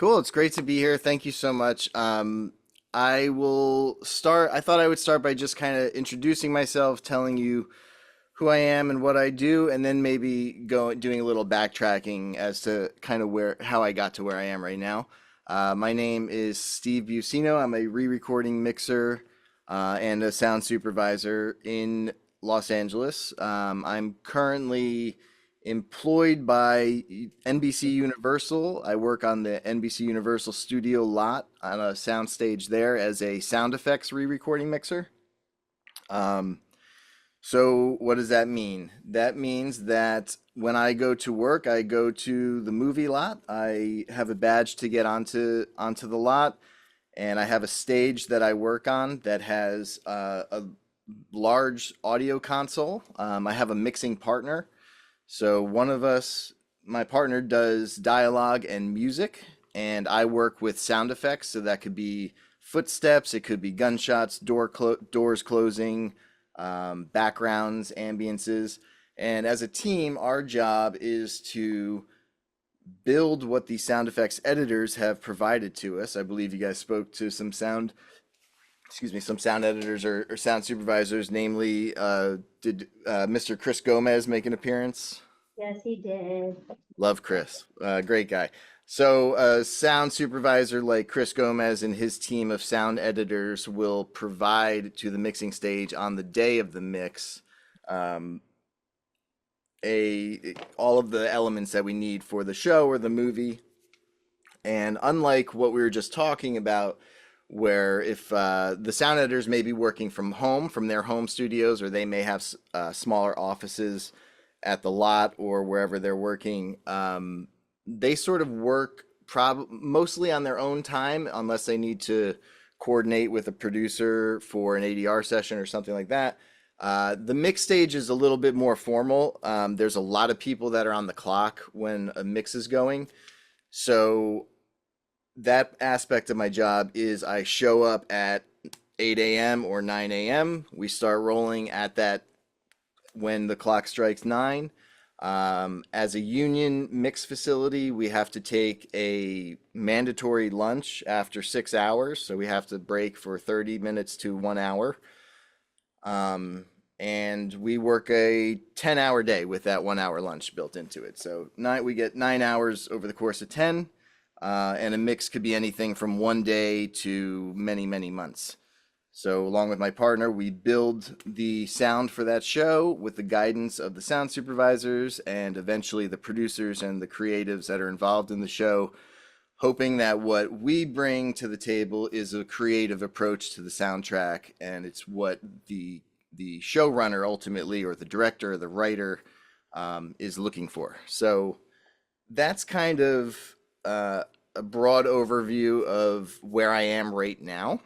Cool. It's great to be here. Thank you so much. I will start. I thought I would start by just kind of introducing myself, telling you who I am and what I do, and then maybe doing a little backtracking as to kind of how I got to where I am right now. My name is Steve Bucino. I'm a re-recording mixer and a sound supervisor in Los Angeles. I'm currently employed by NBC Universal. I work on the NBC Universal studio lot on a sound stage there as a sound effects re-recording mixer. Um, so what does that mean? That means that when I go to work, I go to the movie lot. I have a badge to get onto the lot, and I have a stage that I work on that has a large audio console. I have a mixing partner. So one of us, my partner, does dialogue and music, and I work with sound effects. So that could be footsteps, it could be gunshots, doors closing, backgrounds, ambiances. And as a team, our job is to build what the sound effects editors have provided to us. I believe you guys spoke to some sound editors or sound supervisors, namely, did Mr. Chris Gomez make an appearance? Yes, he did. Love Chris, great guy. So, a sound supervisor like Chris Gomez and his team of sound editors will provide to the mixing stage on the day of the mix um, all of the elements that we need for the show or the movie. And unlike what we were just talking about, where if the sound editors may be working from home, from their home studios, or they may have smaller offices at the lot or wherever they're working, they sort of work mostly on their own time, unless they need to coordinate with a producer for an ADR session or something like that. The mix stage is a little bit more formal. There's a lot of people that are on the clock when a mix is going. So that aspect of my job is I show up at 8 a.m. or 9 a.m. We start rolling at that when the clock strikes 9. As a union mix facility, we have to take a mandatory lunch after 6 hours. So we have to break for 30 minutes to 1 hour. And we work a 10-hour day with that 1 hour lunch built into it. So we get 9 hours over the course of 10. And a mix could be anything from one day to many, many months. So along with my partner, we build the sound for that show with the guidance of the sound supervisors and eventually the producers and the creatives that are involved in the show, hoping that what we bring to the table is a creative approach to the soundtrack, and it's what the showrunner ultimately, or the director or the writer, is looking for. So that's kind of a broad overview of where I am right now.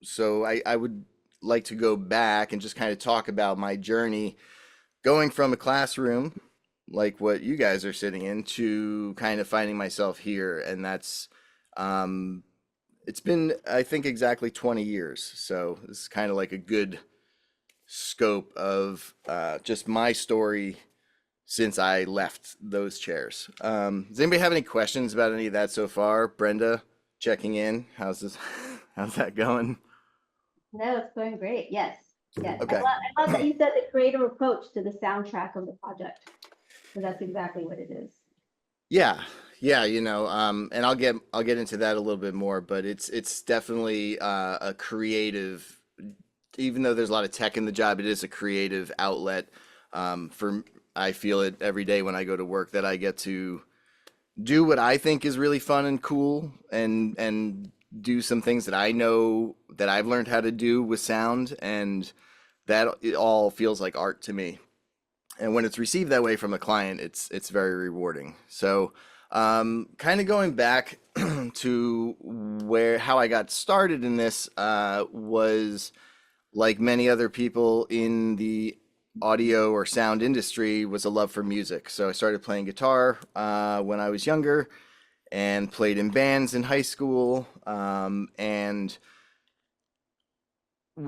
So I would like to go back and just kind of talk about my journey going from a classroom like what you guys are sitting in to kind of finding myself here. And it's been, I think, exactly 20 years. So this is kind of like a good scope of just my story since I left those chairs. Does anybody have any questions about any of that so far? Brenda, checking in. How's this? How's that going? No, it's going great. Yes, yes. I Okay. love, I love that you said the creative approach to the soundtrack of the project. So that's exactly what it is. Yeah, yeah, and I'll get into that a little bit more, but it's definitely a creative, even though there's a lot of tech in the job, it is a creative outlet. For I feel it every day when I go to work that I get to do what I think is really fun and cool, and do some things that I know that I've learned how to do with sound, and that it all feels like art to me. And when it's received that way from a client, it's very rewarding. So, kind of going back to how I got started in this, was like many other people in the audio or sound industry, was a love for music. So I started playing guitar when I was younger and played in bands in high school. And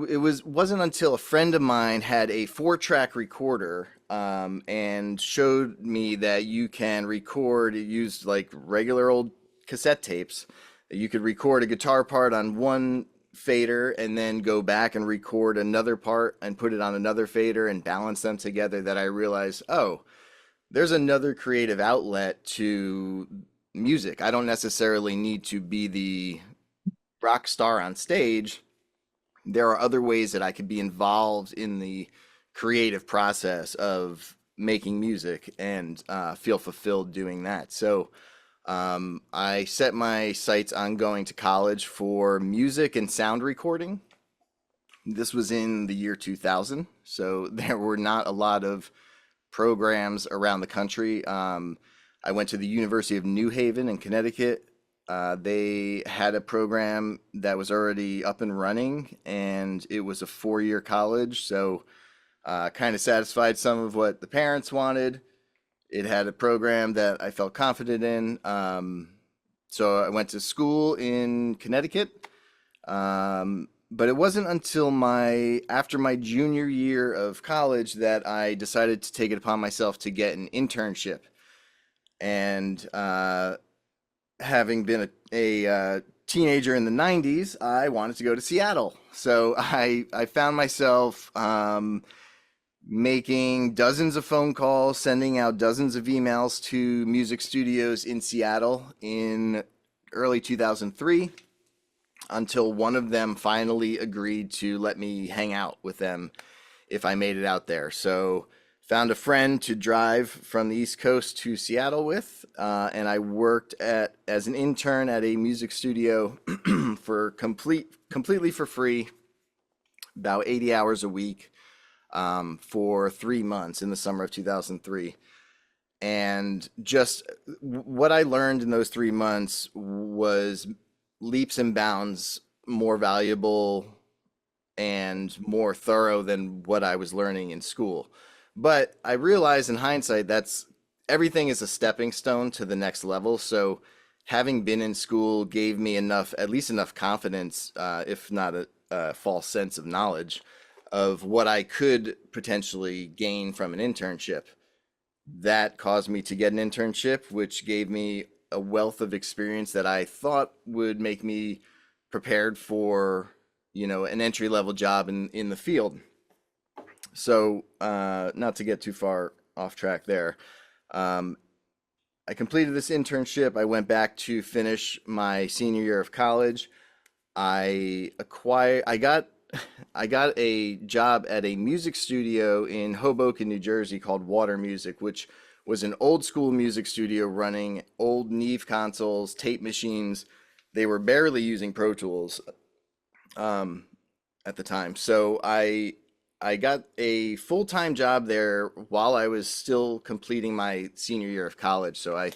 it wasn't until a friend of mine had a 4-track recorder, and showed me that you can record. It used like regular old cassette tapes. You could record a guitar part on one fader and then go back and record another part and put it on another fader and balance them together. That I realized, oh, there's another creative outlet to music. I don't necessarily need to be the rock star on stage. There are other ways that I could be involved in the creative process of making music and feel fulfilled doing that. So I set my sights on going to college for music and sound recording. This was in the year 2000, so there were not a lot of programs around the country. I went to the University of New Haven in Connecticut. They had a program that was already up and running, and it was a 4-year college. So, kind of satisfied some of what the parents wanted. It had a program that I felt confident in. So I went to school in Connecticut. But it wasn't until after my junior year of college that I decided to take it upon myself to get an internship. And having been a teenager in the 90s, I wanted to go to Seattle. So I found myself making dozens of phone calls, sending out dozens of emails to music studios in Seattle in early 2003, until one of them finally agreed to let me hang out with them if I made it out there. So found a friend to drive from the East Coast to Seattle with, and I worked as an intern at a music studio for completely for free, about 80 hours a week, for 3 months in the summer of 2003. And just what I learned in those 3 months was leaps and bounds more valuable and more thorough than what I was learning in school. But I realized in hindsight that's everything is a stepping stone to the next level. So having been in school gave me enough, at least enough confidence, if not a false sense of knowledge, of what I could potentially gain from an internship. That caused me to get an internship, which gave me a wealth of experience that I thought would make me prepared for, an entry level job in the field. So, not to get too far off track there, I completed this internship. I went back to finish my senior year of college. I got I got a job at a music studio in Hoboken, New Jersey called Water Music, which was an old school music studio running old Neve consoles, tape machines. They were barely using Pro Tools um, at the time. So I got a full-time job there while I was still completing my senior year of college. So I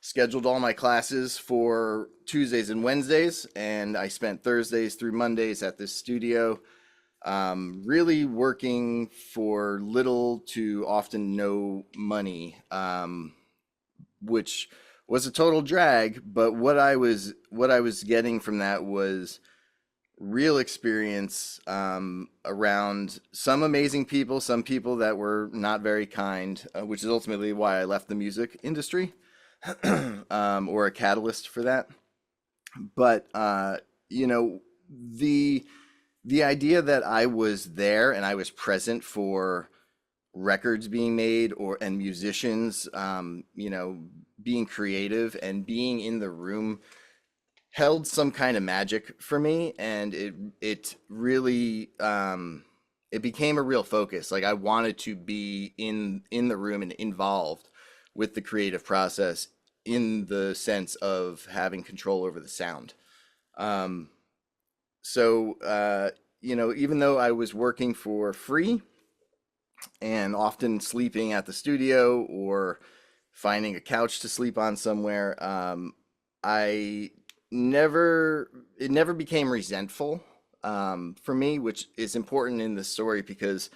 scheduled all my classes for Tuesdays and Wednesdays, and I spent Thursdays through Mondays at this studio, really working for little to often no money, which was a total drag. But what I was getting from that was real experience, around some amazing people, some people that were not very kind, which is ultimately why I left the music industry, or a catalyst for that. But you know, the the idea that I was there and I was present for records being made and musicians, being creative and being in the room held some kind of magic for me, and it really it became a real focus. Like I wanted to be in the room and involved with the creative process in the sense of having control over the sound. Um, so even though I was working for free and often sleeping at the studio or finding a couch to sleep on somewhere, I it never became resentful, for me, which is important in this story because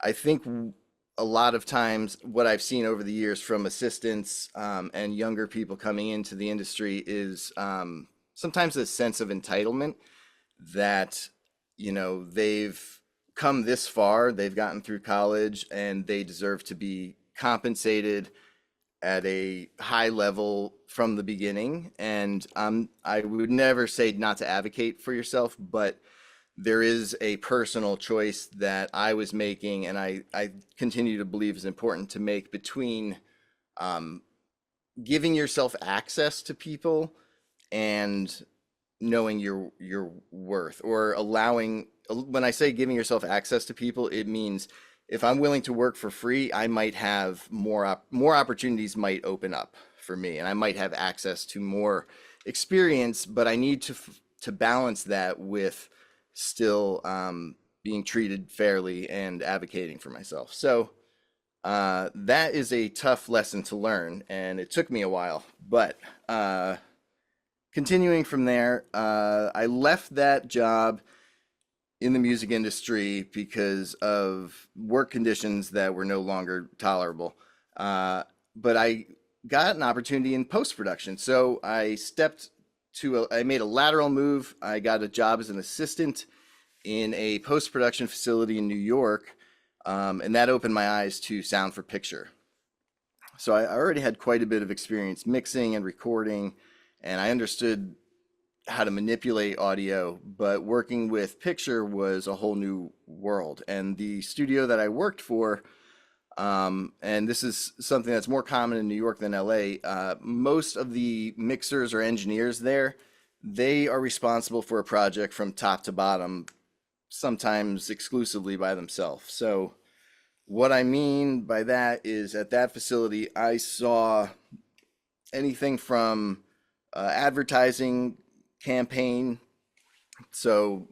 I think a lot of times what I've seen over the years from assistants, and younger people coming into the industry is, sometimes a sense of entitlement that they've come this far, they've gotten through college, and they deserve to be compensated at a high level from the beginning. And I would never say not to advocate for yourself, but there is a personal choice that I was making, and I continue to believe is important to make between um, giving yourself access to people and knowing your worth, or allowing. When I say giving yourself access to people, it means if I'm willing to work for free, I might have more opportunities might open up for me, and I might have access to more experience, but I need to balance that with still being treated fairly and advocating for myself. So that is a tough lesson to learn, and it took me a while. But continuing from there, I left that job in the music industry because of work conditions that were no longer tolerable. But I got an opportunity in post production, so I made a lateral move. I got a job as an assistant in a post production facility in New York, and that opened my eyes to sound for picture. So I already had quite a bit of experience mixing and recording, and I understood how to manipulate audio, but working with picture was a whole new world. And the studio that I worked for, and this is something that's more common in New York than LA, most of the mixers or engineers there, they are responsible for a project from top to bottom, sometimes exclusively by themselves. So what I mean by that is at that facility, I saw anything from advertising campaign, so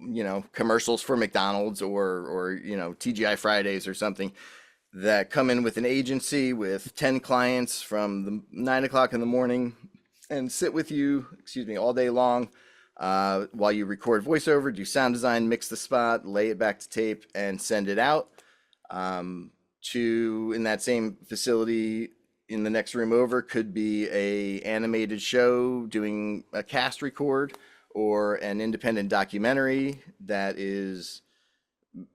commercials for McDonald's or TGI Fridays or something, that come in with an agency with 10 clients from the 9 o'clock in the morning and sit with you, excuse me, all day long, while you record voiceover, do sound design, mix the spot, lay it back to tape, and send it out. To in that same facility in the next room over could be a animated show doing a cast record, or an independent documentary that is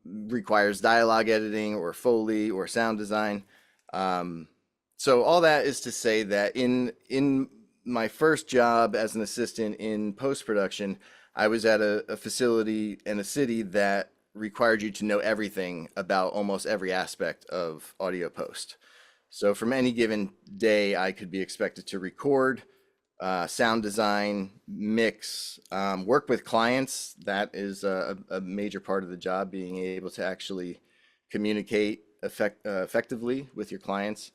requires dialogue editing or Foley or sound design. So all that is to say that in my first job as an assistant in post production, I was at a facility in a city that required you to know everything about almost every aspect of audio post. So from any given day, I could be expected to record, sound design, mix, work with clients. That is a major part of the job, being able to actually communicate effectively with your clients.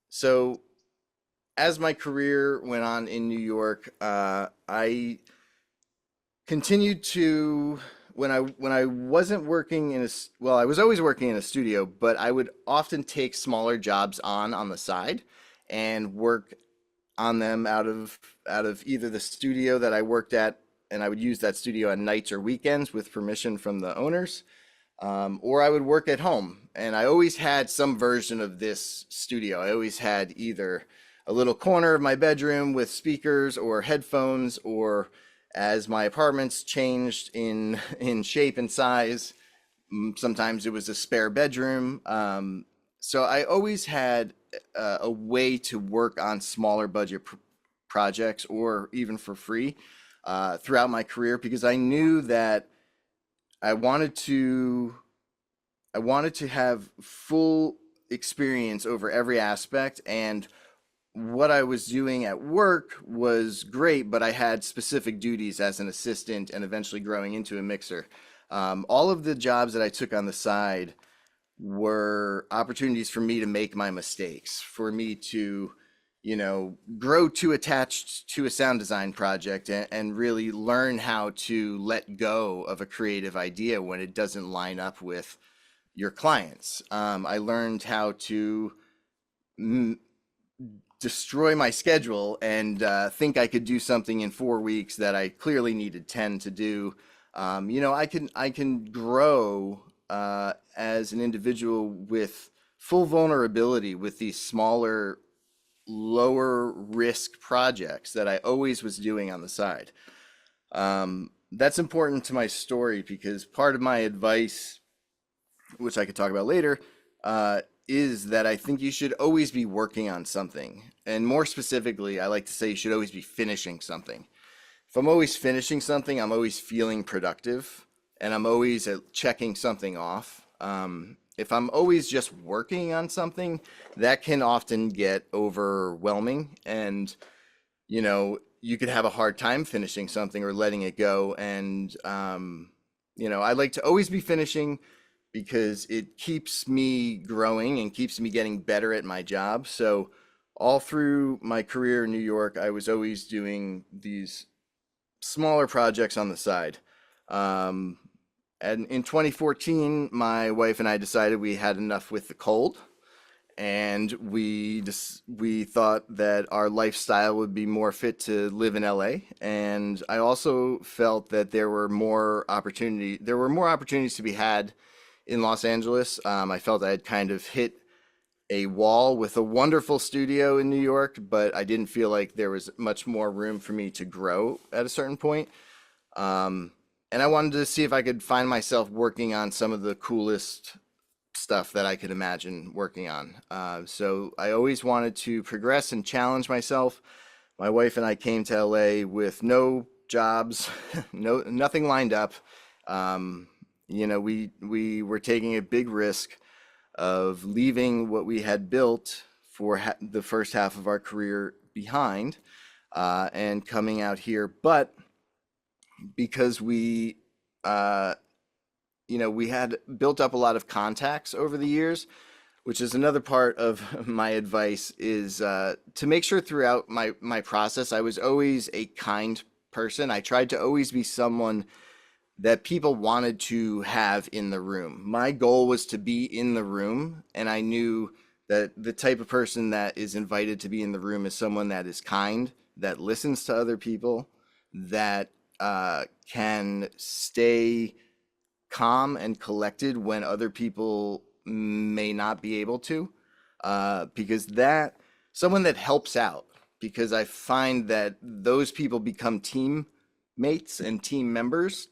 So as my career went on in New York, I continued to when I wasn't working in well, I was always working in a studio, but I would often take smaller jobs on the side and work on them out of either the studio that I worked at, and I would use that studio on nights or weekends with permission from the owners, or I would work at home. And I always had some version of this studio. I always had either a little corner of my bedroom with speakers or headphones, or as my apartments changed in shape and size, sometimes it was a spare bedroom. So I always had a way to work on smaller budget projects, or even for free, throughout my career, because I knew that I wanted to I wanted to have full experience over every aspect. And what I was doing at work was great, but I had specific duties as an assistant and eventually growing into a mixer. All of the jobs that I took on the side were opportunities for me to make my mistakes, for me to, grow too attached to a sound design project, and really learn how to let go of a creative idea when it doesn't line up with your clients. I learned how to destroy my schedule and think I could do something in 4 weeks that I clearly needed 10 to do. I can grow as an individual with full vulnerability with these smaller, lower risk projects that I always was doing on the side. that's important to my story because part of my advice, which I could talk about later, is that I think you should always be working on something. And more specifically, I like to say you should always be finishing something. If I'm always finishing something, I'm always feeling productive and I'm always checking something off. If I'm always just working on something, that can often get overwhelming and you could have a hard time finishing something or letting it go. And, I like to always be finishing because it keeps me growing and keeps me getting better at my job. So, all through my career in New York, I was always doing these smaller projects on the side. Um, and in 2014, my wife and I decided we had enough with the cold and we thought that our lifestyle would be more fit to live in LA. And I also felt that there were more opportunities to be had in Los Angeles. I felt I had kind of hit a wall with a wonderful studio in New York, but I didn't feel like there was much more room for me to grow at a certain point. Um, and I wanted to see if I could find myself working on some of the coolest stuff that I could imagine working on. So I always wanted to progress and challenge myself. My wife and I came to LA with no jobs, nothing lined up. Um, we were taking a big risk of leaving what we had built for the first half of our career behind and coming out here. But because uh, we had built up a lot of contacts over the years, which is another part of my advice is to make sure throughout my process, I was always a kind person. I tried to always be someone that people wanted to have in the room. My goal was to be in the room, and I knew that the type of person that is invited to be in the room is someone that is kind, that listens to other people, that can stay calm and collected when other people may not be able to, because that someone that helps out. Because I find that those people become teammates and team members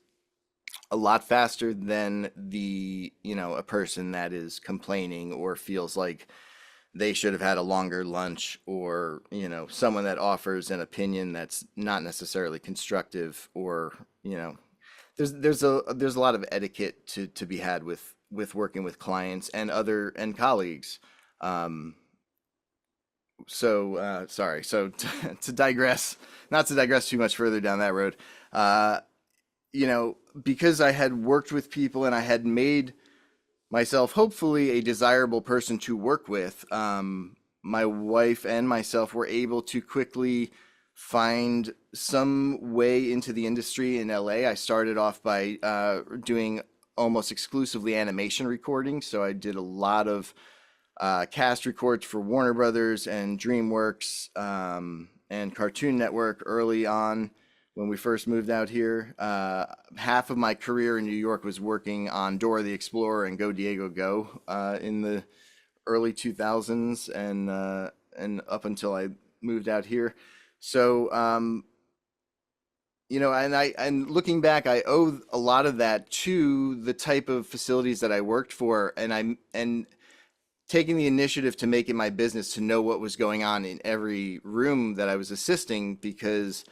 a lot faster than a person that is complaining or feels like they should have had a longer lunch, or someone that offers an opinion that's not necessarily constructive, or there's a lot of etiquette to be had with working with clients and colleagues. Um, sorry. So to digress, not to digress too much further down that road, uh, because I had worked with people and I had made myself hopefully a desirable person to work with, my wife and myself were able to quickly find some way into the industry in LA. I started off by doing almost exclusively animation recording. So I did a lot of cast records for Warner Brothers and DreamWorks and Cartoon Network early on when we first moved out here. Half of my career in New York was working on Dora the Explorer and Go Diego Go in the early 2000s and up until I moved out here. So and looking back, I owe a lot of that to the type of facilities that I worked for, and taking the initiative to make it my business to know what was going on in every room that I was assisting, because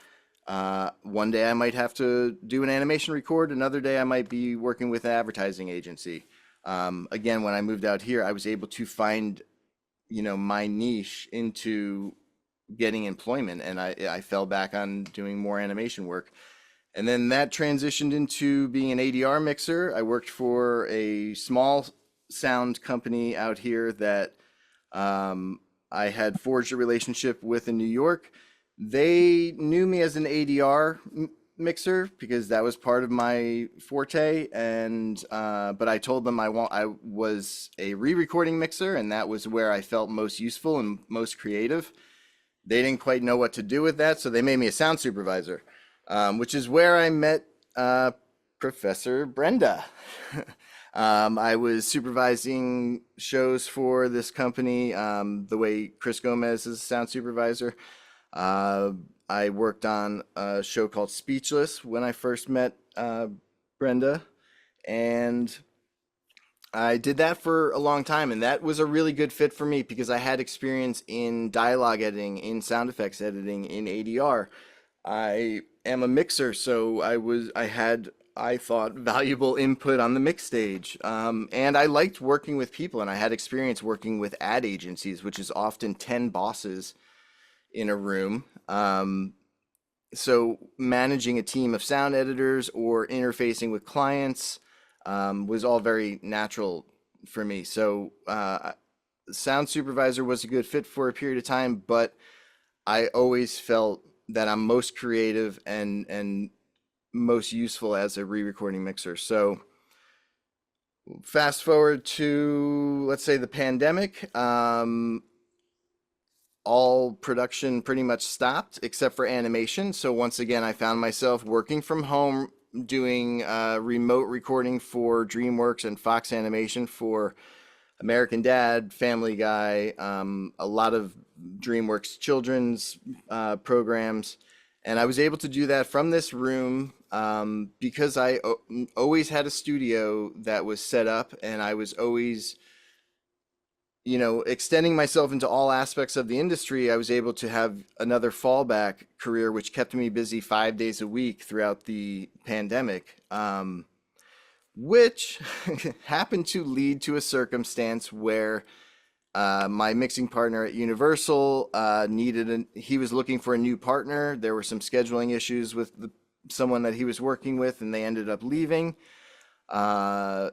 one day I might have to do an animation record, another day I might be working with an advertising agency. Again, when I moved out here, I was able to find, my niche into getting employment, and I fell back on doing more animation work. And then that transitioned into being an ADR mixer. I worked for a small sound company out here that I had forged a relationship with in New York. They knew me as an ADR mixer because that was part of my forte, and but I told them I was a re-recording mixer, and that was where I felt most useful and most creative. They didn't quite know what to do with that, so they made me a sound supervisor, which is where I met Professor Brenda. I was supervising shows for this company the way Chris Gomez is a sound supervisor. Uh, I worked on a show called Speechless when I first met Brenda, and I did that for a long time, and that was a really good fit for me because I had experience in dialogue editing, in sound effects editing, in ADR. I am a mixer, so I thought valuable input on the mix stage. And I liked working with people, and I had experience working with ad agencies, which is often 10 bosses in a room. So managing a team of sound editors or interfacing with clients was all very natural for me. So sound supervisor was a good fit for a period of time, but I always felt that I'm most creative and most useful as a re-recording mixer. So fast forward to, let's say, the pandemic. All production pretty much stopped except for animation. So once again, I found myself working from home, doing remote recording for DreamWorks and Fox Animation for American Dad, Family Guy, a lot of DreamWorks children's programs. And I was able to do that from this room because always had a studio that was set up, and I was always, extending myself into all aspects of the industry. I was able to have another fallback career, which kept me busy 5 days a week throughout the pandemic, which happened to lead to a circumstance where my mixing partner at Universal he was looking for a new partner. There were some scheduling issues with someone that he was working with, and they ended up leaving. Uh,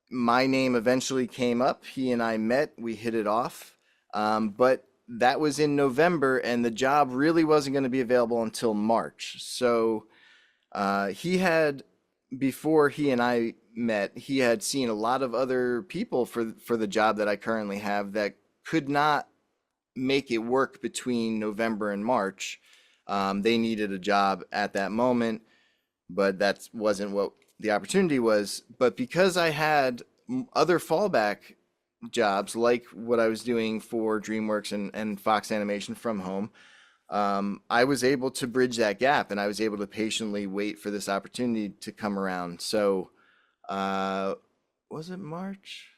my name eventually came up. He and I met, we hit it off. But that was in November, and the job really wasn't going to be available until March. So he had, before he and I met, he had seen a lot of other people for the job that I currently have that could not make it work between November and March. They needed a job at that moment, but that wasn't what the opportunity was. But because I had other fallback jobs, like what I was doing for DreamWorks and Fox Animation from home, I was able to bridge that gap, and I was able to patiently wait for this opportunity to come around. So, uh, was it March?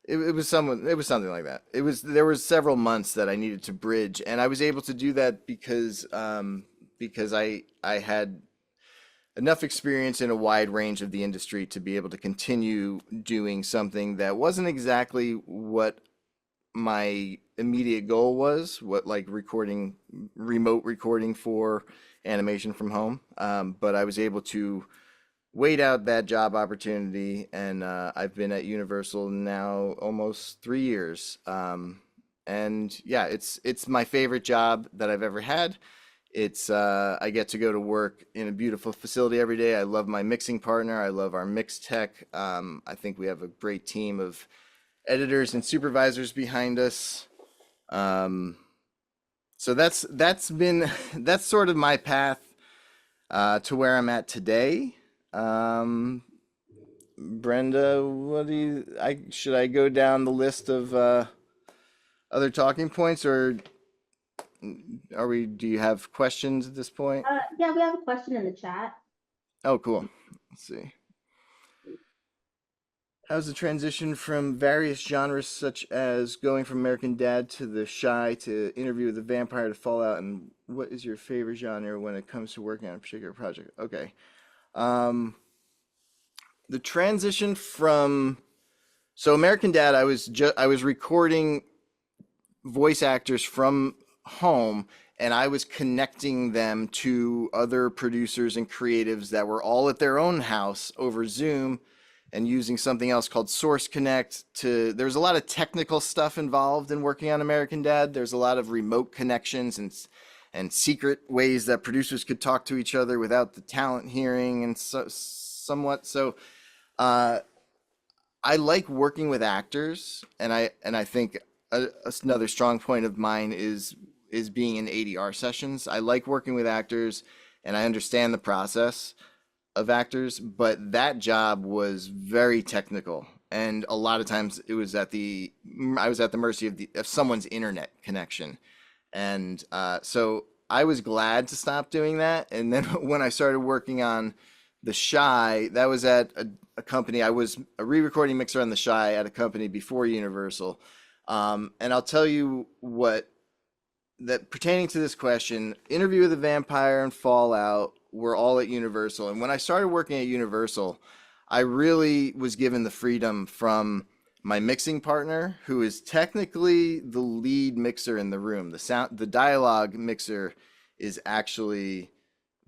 It was something like that. There was several months that I needed to bridge, and I was able to do that because I had enough experience in a wide range of the industry to be able to continue doing something that wasn't exactly what my immediate goal was, what, like, remote recording for animation from home. But I was able to wait out that job opportunity, and I've been at Universal now almost 3 years. And yeah, it's my favorite job that I've ever had. I get to go to work in a beautiful facility every day. I love my mixing partner. I love our mix tech. I think we have a great team of editors and supervisors behind us. Um, so that's been that's sort of my path to where I'm at today. Um, Brenda, should I go down the list of other talking points, or do you have questions at this point? Yeah, we have a question in the chat. Oh, cool. Let's see. How's the transition from various genres, such as going from American Dad to The Shy to Interview with the Vampire to Fallout, and what is your favorite genre when it comes to working on a particular project? Okay. Um, the transition from American Dad, I was recording voice actors from home, and I was connecting them to other producers and creatives that were all at their own house over Zoom, and using something else called Source Connect. There's a lot of technical stuff involved in working on American Dad. There's a lot of remote connections and secret ways that producers could talk to each other without the talent hearing, and somewhat. So I like working with actors, and I think another strong point of mine is being in ADR sessions. I like working with actors, and I understand the process of actors, but that job was very technical, and a lot of times I was at the mercy of someone's internet connection, And so I was glad to stop doing that. And then when I started working on the Shy, that was at a company. I was a re-recording mixer on the Shy at a company before Universal. And I'll tell you what, that pertaining to this question, Interview with the Vampire and Fallout were all at Universal. And when I started working at Universal, I really was given the freedom from my mixing partner, who is technically the lead mixer in the room. The dialogue mixer is actually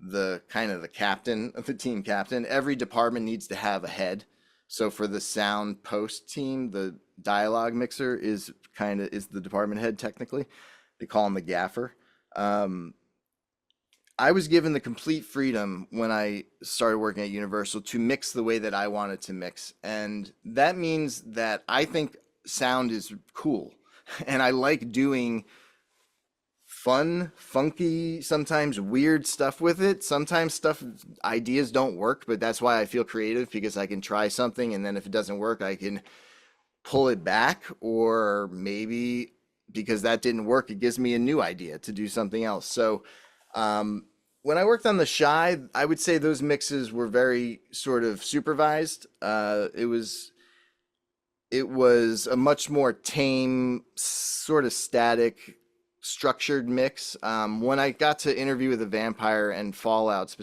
the kind of the captain of the team captain. Every department needs to have a head. So for the sound post team, the dialogue mixer is the department head technically. They call him the gaffer. Um, I was given the complete freedom when I started working at Universal to mix the way that I wanted to mix. And that means that I think sound is cool. And I like doing fun, funky, sometimes weird stuff with it. Sometimes ideas don't work, but that's why I feel creative, because I can try something and then if it doesn't work, I can pull it back, or maybe because that didn't work, it gives me a new idea to do something else. So when I worked on the Shy, I would say those mixes were very sort of supervised. It was a much more tame, sort of static, structured mix. When I got to Interview with a Vampire and Fallout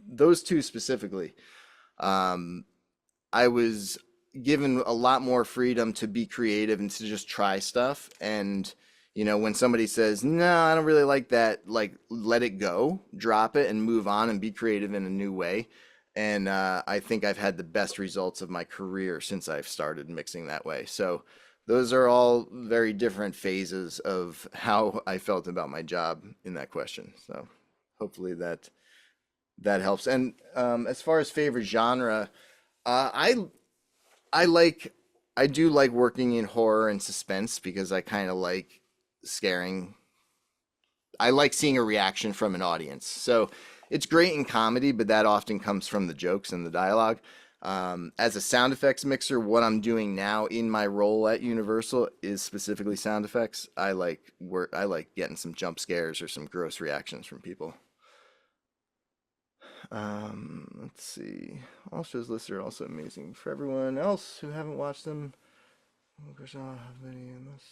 those two specifically, um, I was given a lot more freedom to be creative and to just try stuff. And, when somebody says, no, I don't really like that, like, let it go, drop it and move on and be creative in a new way. And I think I've had the best results of my career since I've started mixing that way. So those are all very different phases of how I felt about my job in that question. So hopefully that helps. And as far as favorite genre, uh, I I like I do like working in horror and suspense because I kind of like scaring. I like seeing a reaction from an audience. So it's great in comedy, but that often comes from the jokes and the dialogue. As a sound effects mixer, what I'm doing now in my role at Universal is specifically sound effects. I like getting some jump scares or some gross reactions from people. Let's see. All shows listed are also amazing. For everyone else who haven't watched them, of course, I don't have many in this.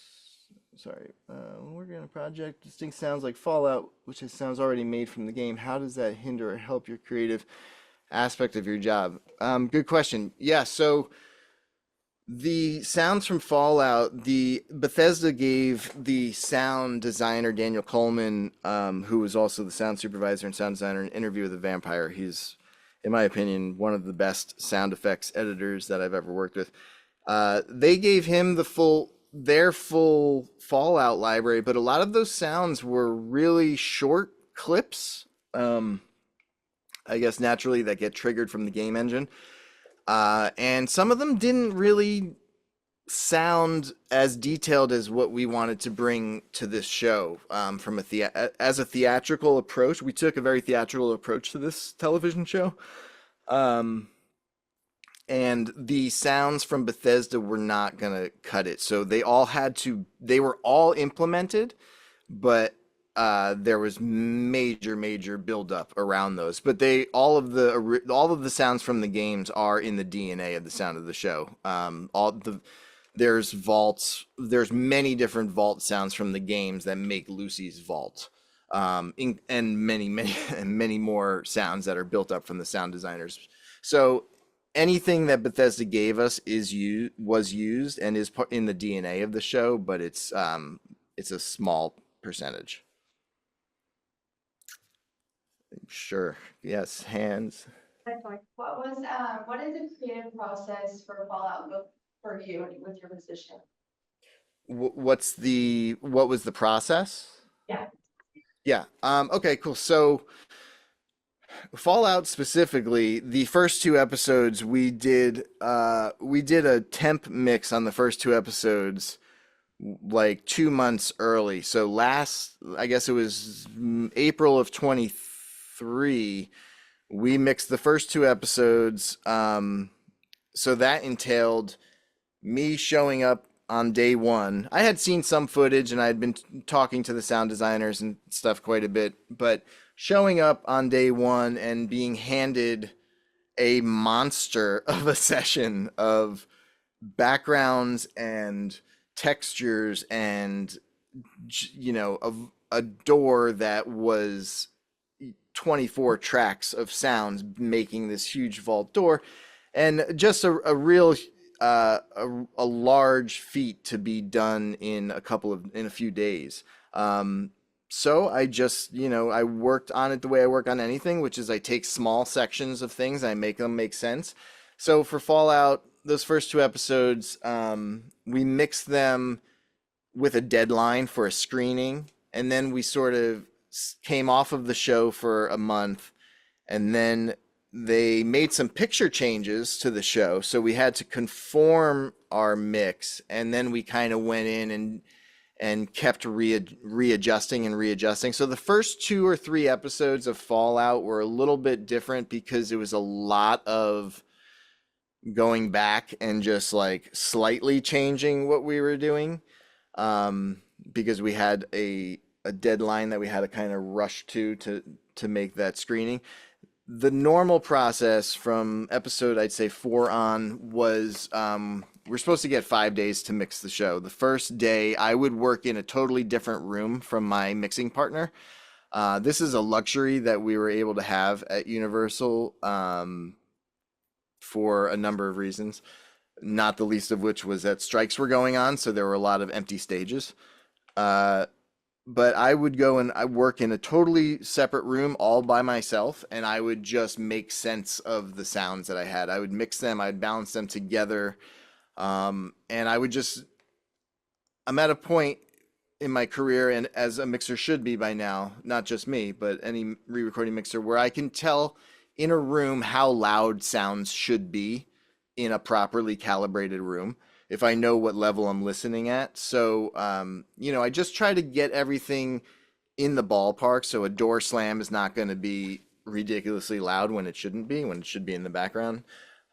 Sorry. When working on a project, distinct sounds like Fallout, which has sounds already made from the game, how does that hinder or help your creative aspect of your job? Good question. Yeah, so the sounds from Fallout, the Bethesda gave the sound designer Daniel Coleman, who was also the sound supervisor and sound designer in Interview with the Vampire. He's, in my opinion, one of the best sound effects editors that I've ever worked with. They gave him their full Fallout library, but a lot of those sounds were really short clips. I guess naturally that get triggered from the game engine. And some of them didn't really sound as detailed as what we wanted to bring to this show. As a theatrical approach, we took a very theatrical approach to this television show. Um, and the sounds from Bethesda were not gonna cut it. So they were all implemented, but there was major buildup around those. But all of the sounds from the games are in the DNA of the sound of the show. There's many different vault sounds from the games that make Lucy's vault. And many and many more sounds that are built up from the sound designers. So anything that Bethesda gave us was used and is in the DNA of the show, but it's a small percentage. Sure. Yes. Hands. Excellent. What is the creative process for Fallout look for you with your position? What was the process? Yeah. Yeah. Okay. Cool. So Fallout specifically, the first two episodes we did a temp mix on the first two episodes like 2 months early. So I guess it was April of 23. We mixed the first two episodes. So that entailed me showing up on day one. I had seen some footage and I had been talking to the sound designers and stuff quite a bit, but showing up on day one and being handed a monster of a session of backgrounds and textures and a door that was 24 tracks of sounds making this huge vault door, and just a real a large feat to be done in a few days. So I just, I worked on it the way I work on anything, which is I take small sections of things, I make them make sense. So for Fallout, those first two episodes, we mixed them with a deadline for a screening, and then we sort of came off of the show for a month, and then they made some picture changes to the show, so we had to conform our mix, and then we kind of went in and kept readjusting and readjusting. So the first 2 or 3 episodes of Fallout were a little bit different because it was a lot of going back and just like slightly changing what we were doing, because we had a deadline that we had to kind of rush to make that screening. The normal process from episode, I'd say 4 on, was we're supposed to get 5 days to mix the show. The first day, I would work in a totally different room from my mixing partner. This is a luxury that we were able to have at Universal for a number of reasons, not the least of which was that strikes were going on, so there were a lot of empty stages. But I would go and I work in a totally separate room all by myself, and I would just make sense of the sounds that I had. I would mix them, I'd balance them together, and I'm at a point in my career, and as a mixer should be by now, not just me, but any re-recording mixer, where I can tell in a room how loud sounds should be in a properly calibrated room, if I know what level I'm listening at. So, I just try to get everything in the ballpark. So a door slam is not going to be ridiculously loud when it shouldn't be, when it should be in the background.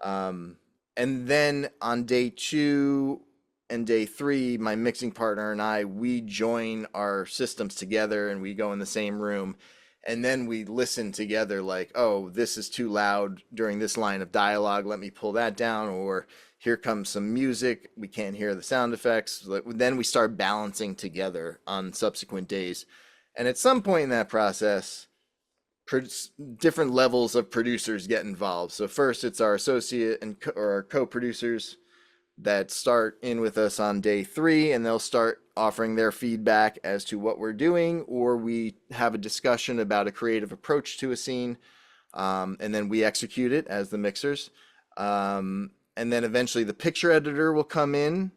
And then on day 2 and day 3, my mixing partner and I, we join our systems together and we go in the same room. And then we listen together like, oh, this is too loud during this line of dialogue. Let me pull that down. Or here comes some music. We can't hear the sound effects. Then we start balancing together on subsequent days. And at some point in that process, different levels of producers get involved. So first it's our associate or our co-producers that start in with us on day 3, and they'll start offering their feedback as to what we're doing, or we have a discussion about a creative approach to a scene, and then we execute it as the mixers. And then eventually the picture editor will come in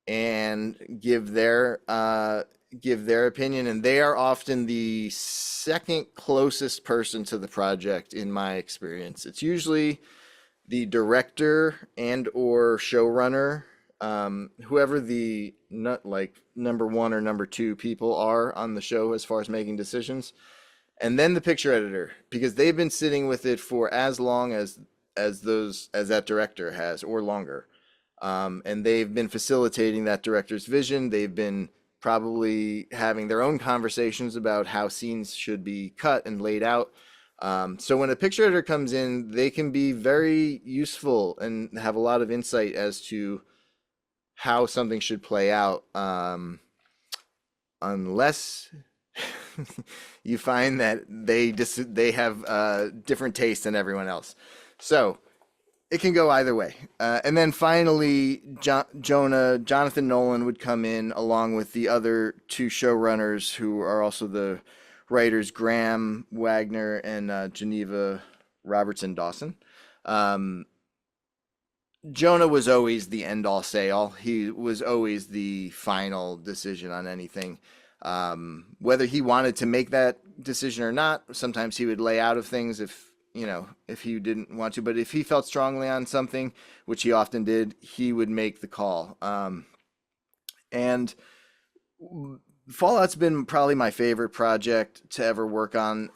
and give their opinion, and they are often the second closest person to the project in my experience. It's usually the director and or showrunner, whoever the number 1 or number 2 people are on the show as far as making decisions, and then the picture editor, because they've been sitting with it for as long as that director has, or longer, and they've been facilitating that director's vision. They've been probably having their own conversations about how scenes should be cut and laid out. So when a picture editor comes in, they can be very useful and have a lot of insight as to how something should play out, unless you find that they have different tastes than everyone else. So it can go either way. And then finally, Jonathan Nolan would come in along with the other 2 showrunners who are also the writers, Graham Wagner and Geneva Robertson Dawson. Jonah was always the end all say all. He was always the final decision on anything. Whether he wanted to make that decision or not, sometimes he would lay out of things if he didn't want to, but if he felt strongly on something, which he often did, he would make the call. And Fallout's been probably my favorite project to ever work on.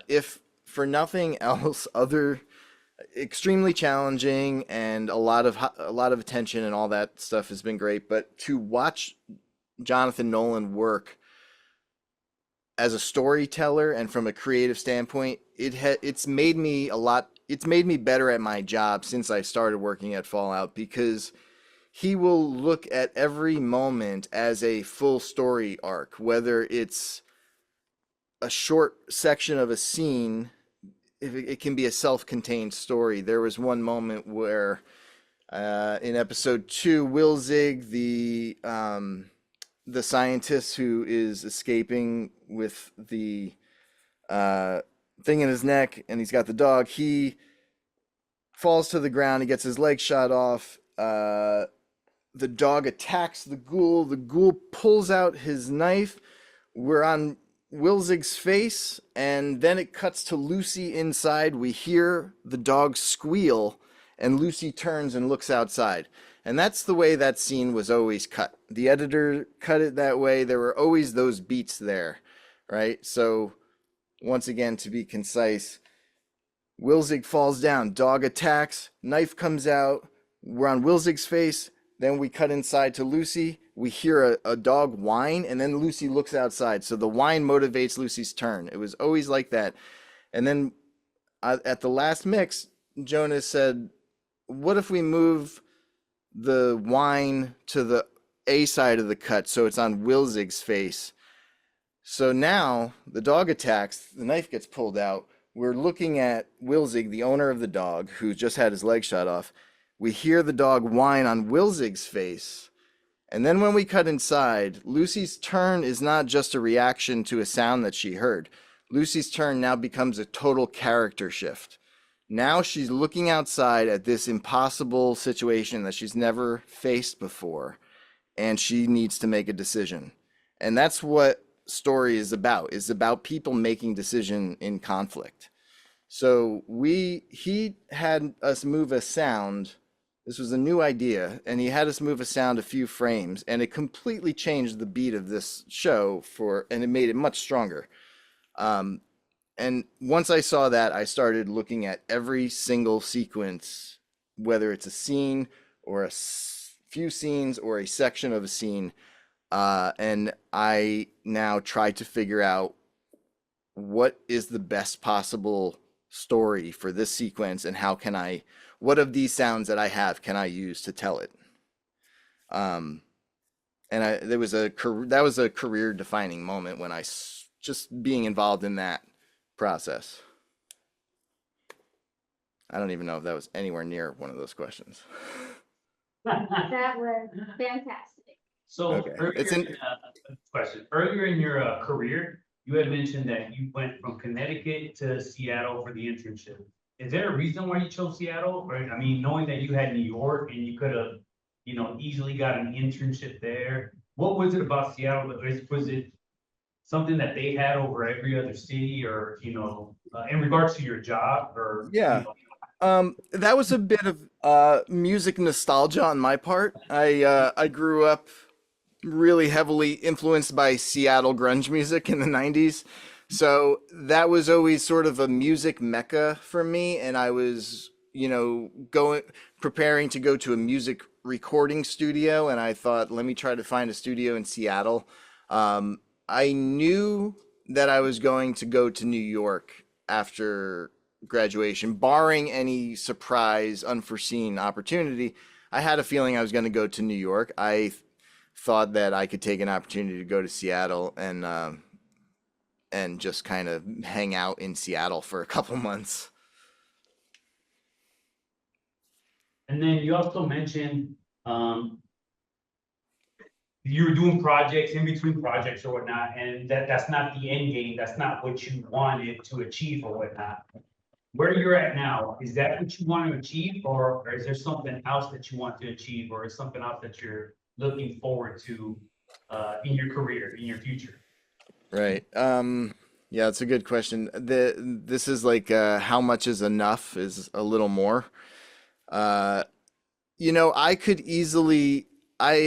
If for nothing else other extremely challenging, and a lot of attention and all that stuff has been great. But to watch Jonathan Nolan work as a storyteller and from a creative standpoint, it's made me a lot. It's made me better at my job since I started working at Fallout, because he will look at every moment as a full story arc, whether it's a short section of a scene. If it can be a self-contained story. There was one moment where in episode 2, Will Zig, the scientist who is escaping with the thing in his neck, and he's got the dog. He falls to the ground. He gets his leg shot off. The dog attacks the ghoul. The ghoul pulls out his knife. We're on Wilzig's face, and then it cuts to Lucy inside. We hear the dog squeal, and Lucy turns and looks outside. And that's the way that scene was always cut. The editor cut it that way. There were always those beats there, right? So, once again, to be concise, Wilzig falls down, dog attacks, knife comes out, we're on Wilzig's face, then we cut inside to Lucy, we hear a dog whine, and then Lucy looks outside. So the whine motivates Lucy's turn. It was always like that. And then at the last mix, Jonas said, what if we move the whine to the A side of the cut so it's on Wilzig's face? So now the dog attacks, the knife gets pulled out. We're looking at Wilzig, the owner of the dog, who just had his leg shot off. We hear the dog whine on Wilzig's face. And then when we cut inside, Lucy's turn is not just a reaction to a sound that she heard. Lucy's turn now becomes a total character shift. Now she's looking outside at this impossible situation that she's never faced before, and she needs to make a decision. And that's what story is about people making decision in conflict. So he had us move a sound. This was a new idea, and he had us move a sound a few frames, and it completely changed the beat of this show and it made it much stronger. And once I saw that, I started looking at every single sequence, whether it's a scene or few scenes or a section of a scene, and I now try to figure out what is the best possible story for this sequence, and what of these sounds that I have can I use to tell it? And that was a career defining moment when just being involved in that process. I don't even know if that was anywhere near one of those questions. That was fantastic. So Okay. earlier in your career, you had mentioned that you went from Connecticut to Seattle for the internship. Is there a reason why you chose Seattle? Or, I mean, knowing that you had New York and you could have, easily got an internship there. What was it about Seattle? Was it something that they had over every other city, or, in regards to your job, or? Yeah. That was a bit of music nostalgia on my part. I grew up really heavily influenced by Seattle grunge music in the 90s. So that was always sort of a music mecca for me, and I was, preparing to go to a music recording studio, and I thought, let me try to find a studio in Seattle. I knew that I was going to go to New York after graduation, barring any surprise, unforeseen opportunity. I had a feeling I was going to go to New York. I thought that I could take an opportunity to go to Seattle and just kind of hang out in Seattle for a couple months. And then you also mentioned, you were doing projects in between projects or whatnot, and that's not the end game. That's not what you wanted to achieve or whatnot. Where you're at now, is that what you want to achieve, or is there something else that you want to achieve, or is something else that you're looking forward to in your career, in your future? Right. Yeah, it's a good question. This is like how much is enough is a little more. I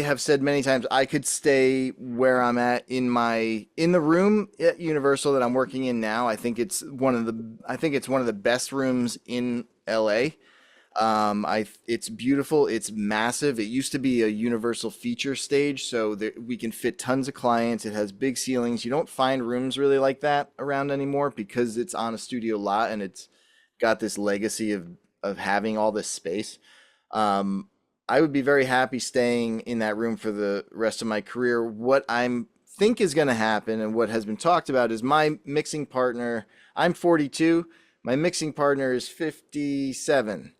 have said many times I could stay where I'm at in the room at Universal that I'm working in now. I think it's one of the best rooms in LA. It's beautiful. It's massive. It used to be a universal feature stage, so that we can fit tons of clients. It has big ceilings. You don't find rooms really like that around anymore because it's on a studio lot and it's got this legacy of having all this space. I would be very happy staying in that room for the rest of my career. What I'm think is going to happen and what has been talked about is my mixing partner. I'm 42. My mixing partner is 57.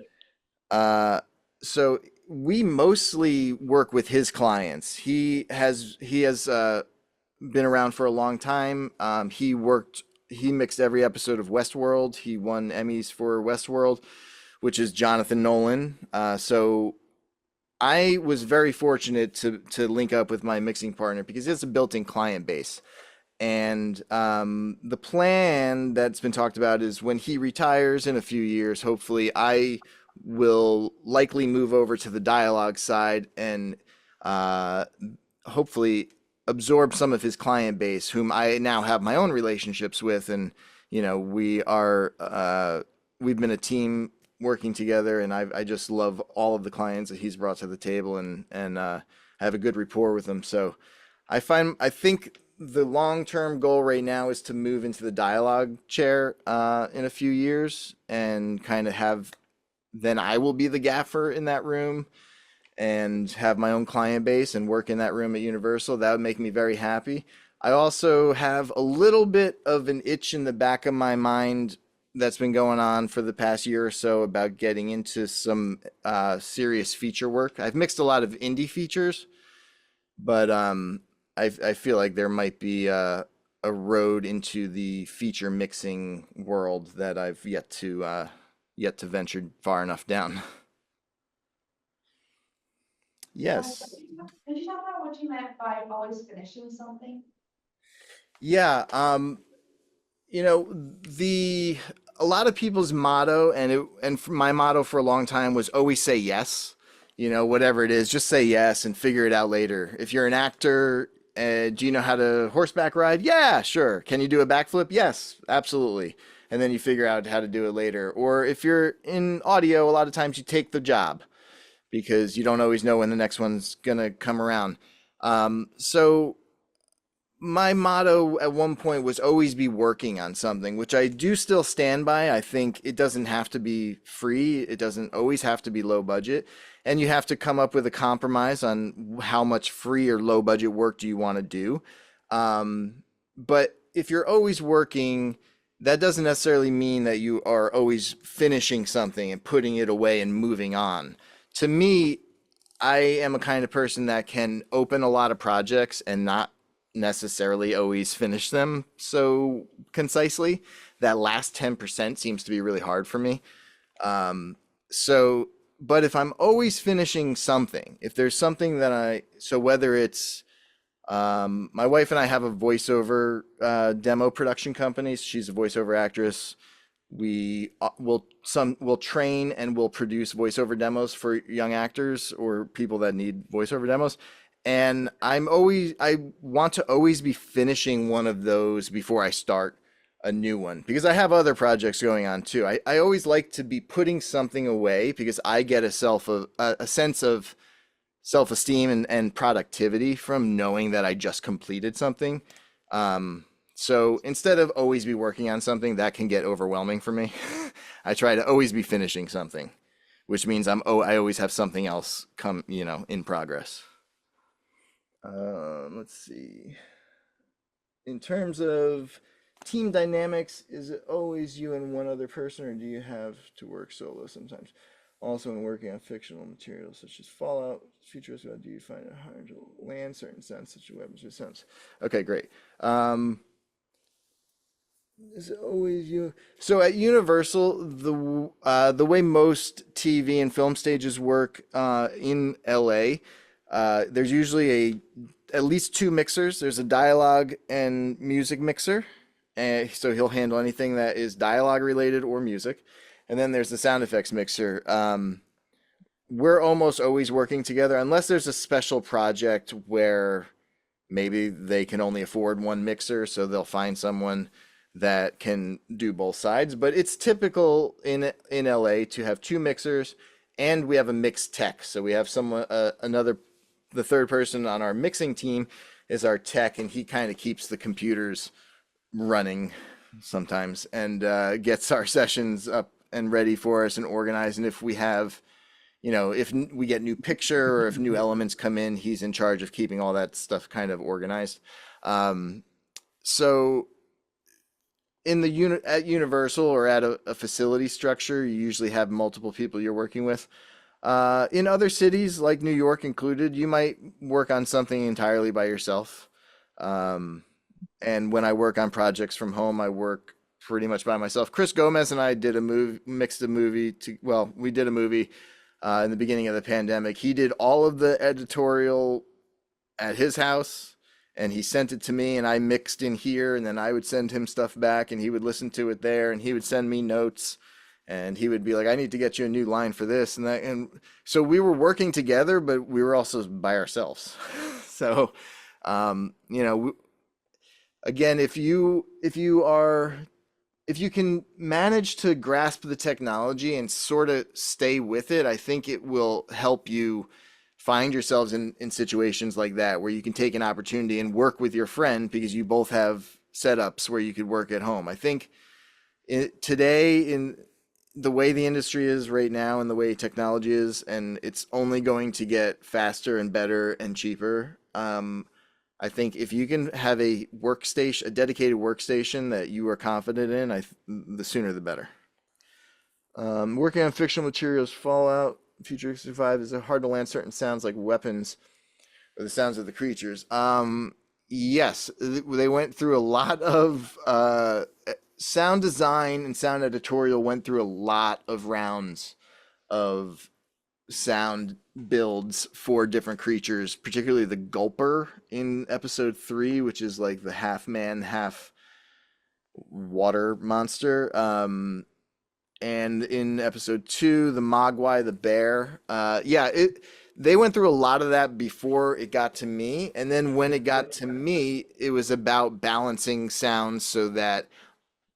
So we mostly work with his clients. He has been around for a long time. He mixed every episode of Westworld. He won Emmys for Westworld, which is Jonathan Nolan. So I was very fortunate to link up with my mixing partner because it's a built-in client base. And the plan that's been talked about is when he retires in a few years, hopefully I will likely move over to the dialogue side and hopefully absorb some of his client base, whom I now have my own relationships with. And, we've been a team working together, and I just love all of the clients that he's brought to the table, and I have a good rapport with them. So I think the long-term goal right now is to move into the dialogue chair in a few years and kind of then I will be the gaffer in that room and have my own client base and work in that room at Universal. That would make me very happy. I also have a little bit of an itch in the back of my mind that's been going on for the past year or so about getting into some serious feature work. I've mixed a lot of indie features, but I feel like there might be a road into the feature mixing world that I've yet to venture far enough down. Yes. Could you talk about what you meant by always finishing something? Yeah. A lot of people's motto, and my motto for a long time was always say yes. Whatever it is, just say yes and figure it out later. If you're an actor, do you know how to horseback ride? Yeah, sure. Can you do a backflip? Yes, absolutely. And then you figure out how to do it later. Or if you're in audio, a lot of times you take the job because you don't always know when the next one's gonna come around. So my motto at one point was always be working on something, which I do still stand by. I think it doesn't have to be free. It doesn't always have to be low budget. And you have to come up with a compromise on how much free or low budget work do you want to do. But if you're always working, that doesn't necessarily mean that you are always finishing something and putting it away and moving on. To me, I am a kind of person that can open a lot of projects and not necessarily always finish them so concisely. That last 10% seems to be really hard for me. But if I'm always finishing something, if there's something so whether it's, my wife and I have a voiceover demo production company. She's a voiceover actress. We will train and we'll produce voiceover demos for young actors or people that need voiceover demos. And I want to always be finishing one of those before I start a new one, because I have other projects going on too. I always like to be putting something away because I get a sense of self-esteem and productivity from knowing that I just completed something. So instead of always be working on something, that can get overwhelming for me. I try to always be finishing something, which means I always have something else come, in progress. Let's see. In terms of team dynamics, is it always you and one other person, or do you have to work solo sometimes? Also, when working on fictional materials such as Fallout, futures, do you find it hard to land certain sounds such as weapons or sounds? Okay, great. Is it always you? So at Universal, the way most TV and film stages work in LA, there's usually at least two mixers. There's a dialogue and music mixer. So he'll handle anything that is dialogue related or music. And then there's the sound effects mixer. We're almost always working together unless there's a special project where maybe they can only afford one mixer. So they'll find someone that can do both sides, but it's typical in LA to have two mixers, and we have a mixed tech. So we have someone the third person on our mixing team is our tech, and he kind of keeps the computers running sometimes, and gets our sessions up and ready for us and organized. And if we have, if we get new picture or if new elements come in, he's in charge of keeping all that stuff kind of organized. So in the at Universal or at a facility structure, you usually have multiple people you're working with. In other cities, like New York included, you might work on something entirely by yourself. And when I work on projects from home, I work pretty much by myself. Chris Gomez and I did we did a movie in the beginning of the pandemic. He did all of the editorial at his house, and he sent it to me, and I mixed in here, and then I would send him stuff back, and he would listen to it there, and he would send me notes, and he would be like, I need to get you a new line for this and that. And so we were working together, but we were also by ourselves. So, again, if you can manage to grasp the technology and sort of stay with it, I think it will help you find yourselves in situations like that where you can take an opportunity and work with your friend because you both have setups where you could work at home. I think today, in the way the industry is right now and the way technology is, and it's only going to get faster and better and cheaper. I think if you can have a dedicated workstation that you are confident in, the sooner the better. Working on fictional materials, Fallout, Futuristic 5, is it hard to land certain sounds like weapons or the sounds of the creatures? Yes, they went through a lot of sound design and sound editorial went through a lot of rounds of sound builds for different creatures, particularly the Gulper in episode 3, which is like the half man, half water monster. And in episode 2, the Mogwai, the bear. They went through a lot of that before it got to me. And then when it got to me, it was about balancing sounds so that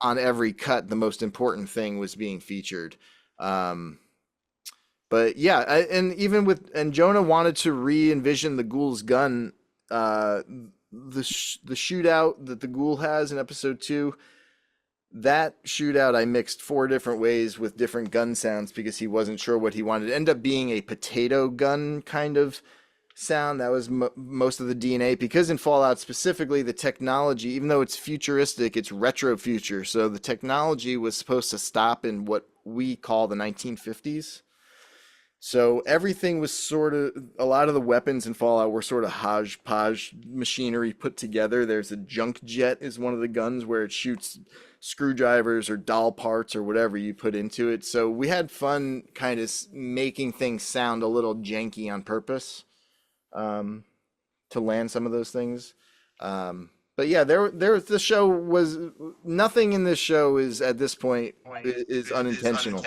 on every cut, the most important thing was being featured. But yeah, and Jonah wanted to re-envision the ghoul's gun, the shootout that the ghoul has in episode 2. That shootout I mixed 4 different ways with different gun sounds because he wasn't sure what he wanted. It ended up being a potato gun kind of sound. That was most of the DNA, because in Fallout specifically, the technology, even though it's futuristic, it's retro future. So the technology was supposed to stop in what we call the 1950s. So everything was a lot of the weapons in Fallout were sort of hodgepodge machinery put together. There's a junk jet is one of the guns where it shoots screwdrivers or doll parts or whatever you put into it. So we had fun kind of making things sound a little janky on purpose, to land some of those things. But yeah, the show was, nothing in this show is at this point is unintentional.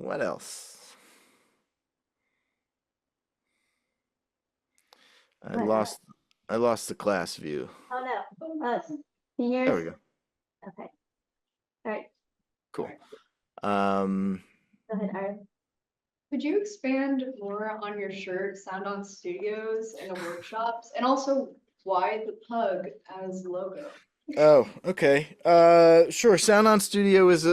What else? I lost the class view. Oh no, us. Seniors? There we go. Okay. All right, Cool. go ahead, Aaron. Could you expand more on your shirt, Sound On Studios and the workshops, and also why the pug as logo? Oh, okay. Sure. Sound On Studio is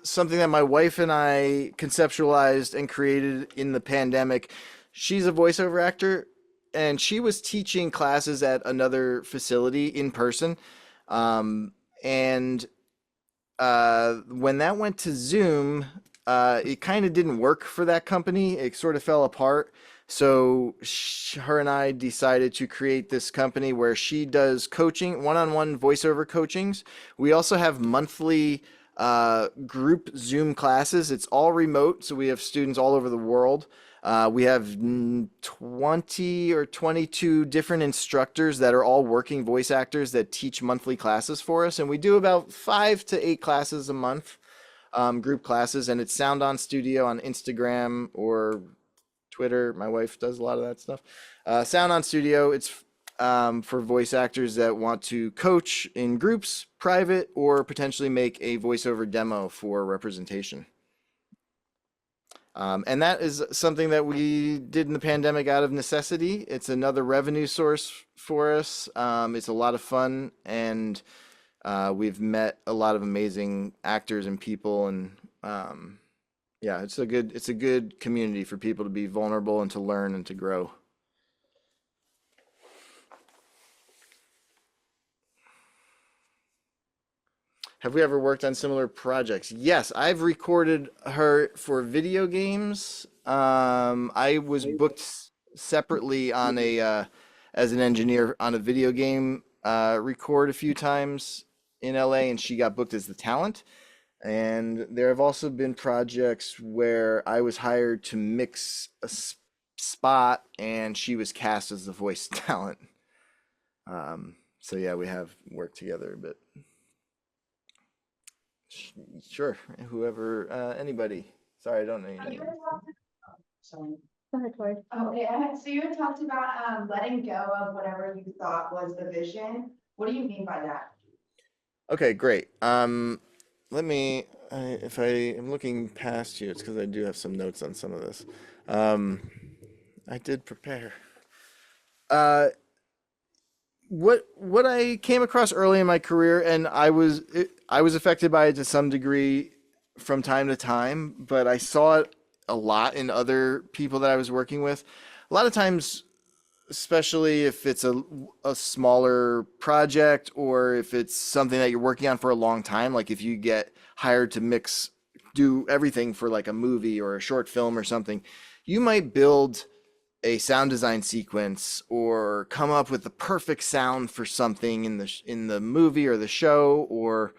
something that my wife and I conceptualized and created in the pandemic. She's a voiceover actor, and she was teaching classes at another facility in person. And when that went to Zoom, it kind of didn't work for that company. It sort of fell apart. So her and I decided to create this company where she does coaching, one-on-one voiceover coachings. We also have monthly group Zoom classes. It's all remote, so we have students all over the world. We have 20 or 22 different instructors that are all working voice actors that teach monthly classes for us, and we do about 5 to 8 classes a month, group classes, and it's Sound On Studio on Instagram or Twitter. My wife does a lot of that stuff. Sound On Studio, it's for voice actors that want to coach in groups, private, or potentially make a voiceover demo for representation. And that is something that we did in the pandemic out of necessity. It's another revenue source for us. It's a lot of fun, and we've met a lot of amazing actors and people, and yeah, it's a good community for people to be vulnerable and to learn and to grow. Have we ever worked on similar projects? Yes, I've recorded her for video games. I was booked separately on as an engineer on a video game record a few times in LA, and she got booked as the talent. And there have also been projects where I was hired to mix a spot, and she was cast as the voice talent. So yeah, we have worked together a bit. Sure, whoever, anybody. Sorry, I don't know your name. Go ahead, Tori. Okay, so you had talked about letting go of whatever you thought was the vision. What do you mean by that? Okay, great. Let me, if I am looking past you, it's because I do have some notes on some of this. I did prepare. What I came across early in my career, and I was affected by it to some degree from time to time, but I saw it a lot in other people that I was working with. A lot of times, especially if it's a smaller project or if it's something that you're working on for a long time, like if you get hired to do everything for like a movie or a short film or something, you might build a sound design sequence or come up with the perfect sound for something in the movie or the show, or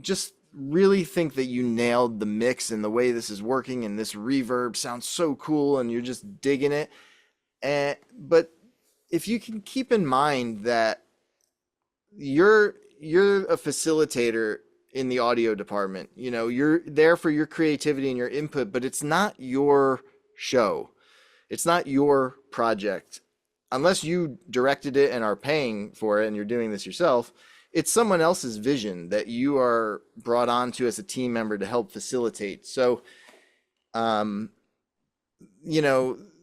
just really think that you nailed the mix and the way this is working, and this reverb sounds so cool, and you're just digging it. But if you can keep in mind that you're a facilitator in the audio department, you're there for your creativity and your input, but it's not your show. It's not your project. Unless you directed it and are paying for it and you're doing this yourself, it's someone else's vision that you are brought onto as a team member to help facilitate. So,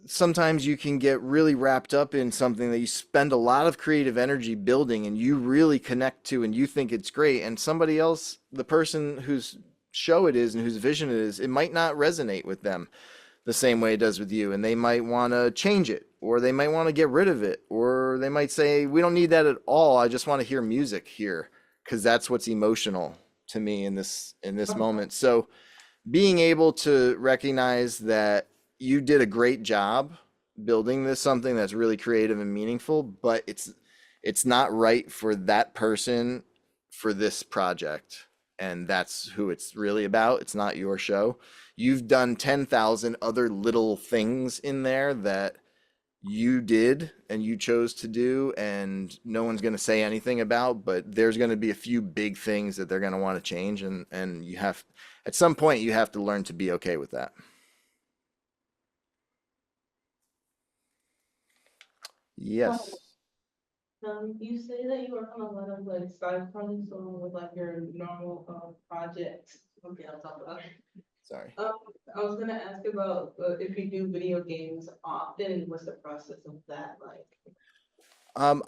sometimes you can get really wrapped up in something that you spend a lot of creative energy building and you really connect to and you think it's great. And somebody else, the person whose show it is and whose vision it is, it might not resonate with them the same way it does with you, and they might want to change it, or they might want to get rid of it, or they might say, we don't need that at all, I just want to hear music here because that's what's emotional to me in this moment. So being able to recognize that you did a great job building this something that's really creative and meaningful, but it's not right for that person for this project, and that's who it's really about. It's not your show. You've done 10,000 other little things in there that you did and you chose to do, and no one's going to say anything about, but there's going to be a few big things that they're going to want to change, and you have, at some point, you have to learn to be okay with that. Yes. You say that you work on a lot of like side projects along with like your normal projects. Okay, I'll talk about it. Sorry. I was gonna ask about if you do video games often, what's the process of that like?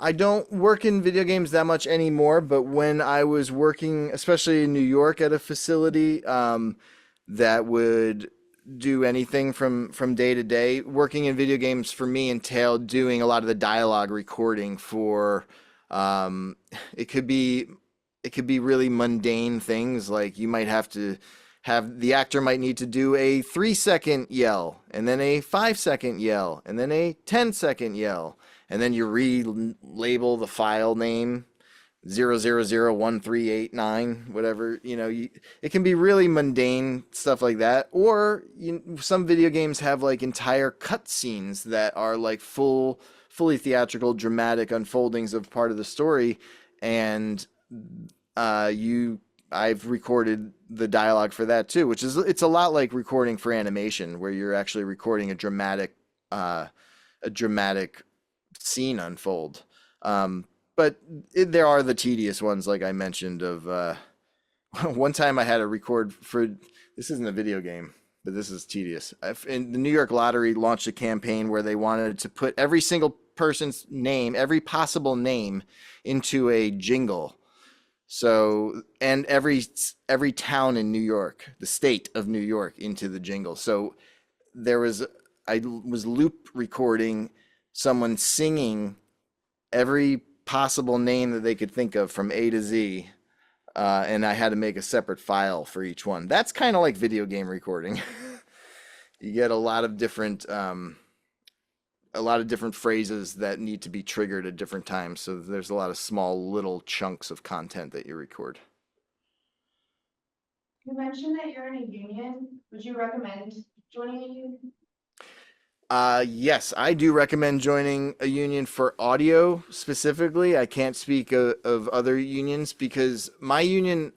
I don't work in video games that much anymore, but when I was working, especially in New York at a facility that would do anything from day to day, working in video games for me entailed doing a lot of the dialogue recording for it could be really mundane things, like you might have the actor might need to do a 3-second yell, and then a 5-second yell, and then a 10-second yell, and then you relabel the file name 0001389, whatever, it can be really mundane stuff like that. Or some video games have like entire cutscenes that are like fully theatrical, dramatic unfoldings of part of the story, and you I've recorded the dialogue for that too, which is it's a lot like recording for animation, where you're actually recording uh, a dramatic scene unfold. But there are the tedious ones, like I mentioned. Of one time I had to record for this isn't a video game, but this is tedious. In the New York Lottery launched a campaign where they wanted to put every single person's name, every possible name, into a jingle. So, and every town in New York, the state of New York, into the jingle. So there was I was loop recording someone singing every possible name that they could think of from A to Z, and I had to make a separate file for each one. That's kind of like video game recording. You get a lot of different phrases that need to be triggered at different times. So there's a lot of small little chunks of content that you record. You mentioned that you're in a union. Would you recommend joining a union? Yes, I do recommend joining a union for audio specifically. I can't speak of other unions because my union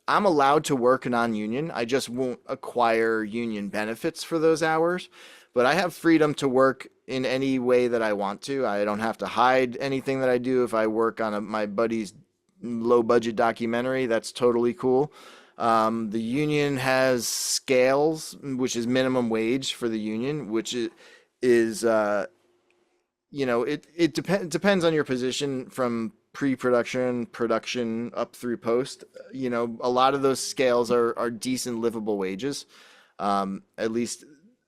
I'm allowed to work non-union. I just won't acquire union benefits for those hours, but I have freedom to work in any way that I want to. I don't have to hide anything that I do. If I work on my buddy's low budget documentary, that's totally cool. The union has scales, which is minimum wage for the union, which is depends on your position from pre-production, production up through post. A lot of those scales are decent livable wages, at least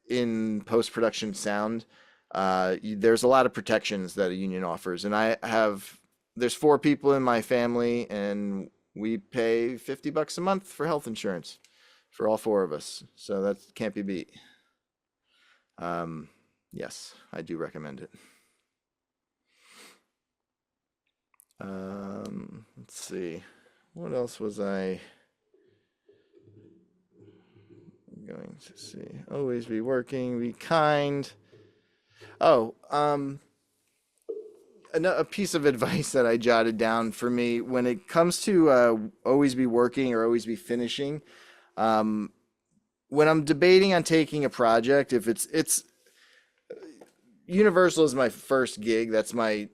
in post-production sound. There's a lot of protections that a union offers, and there's 4 people in my family, and we pay $50 a month for health insurance for all 4 of us. So that can't be beat. Yes, I do recommend it. Let's see. What else was I going to see? Always be working, be kind. Oh, a piece of advice that I jotted down for me when it comes to always be working or always be finishing. When I'm debating on taking a project, if it's Universal is my first gig. That's my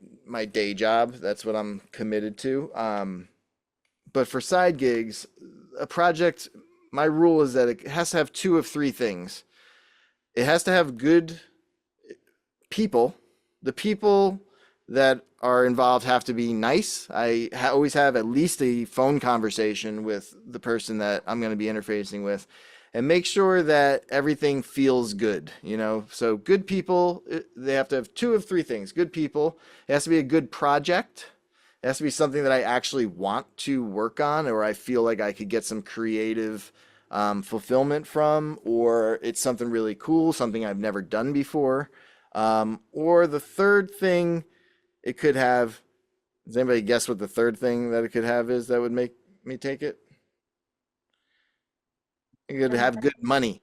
day job. That's what I'm committed to. But for side gigs, a project, my rule is that it has to have 2 of 3 things. It has to have good people. The people that are involved have to be nice. I always have at least a phone conversation with the person that I'm going to be interfacing with, and make sure that everything feels good, So good people, they have to have 2 of 3 things. Good people. It has to be a good project. It has to be something that I actually want to work on, or I feel like I could get some creative fulfillment from, or it's something really cool, something I've never done before. Or the third thing it could have, does anybody guess what the third thing that it could have is that would make me take it? It could have good money.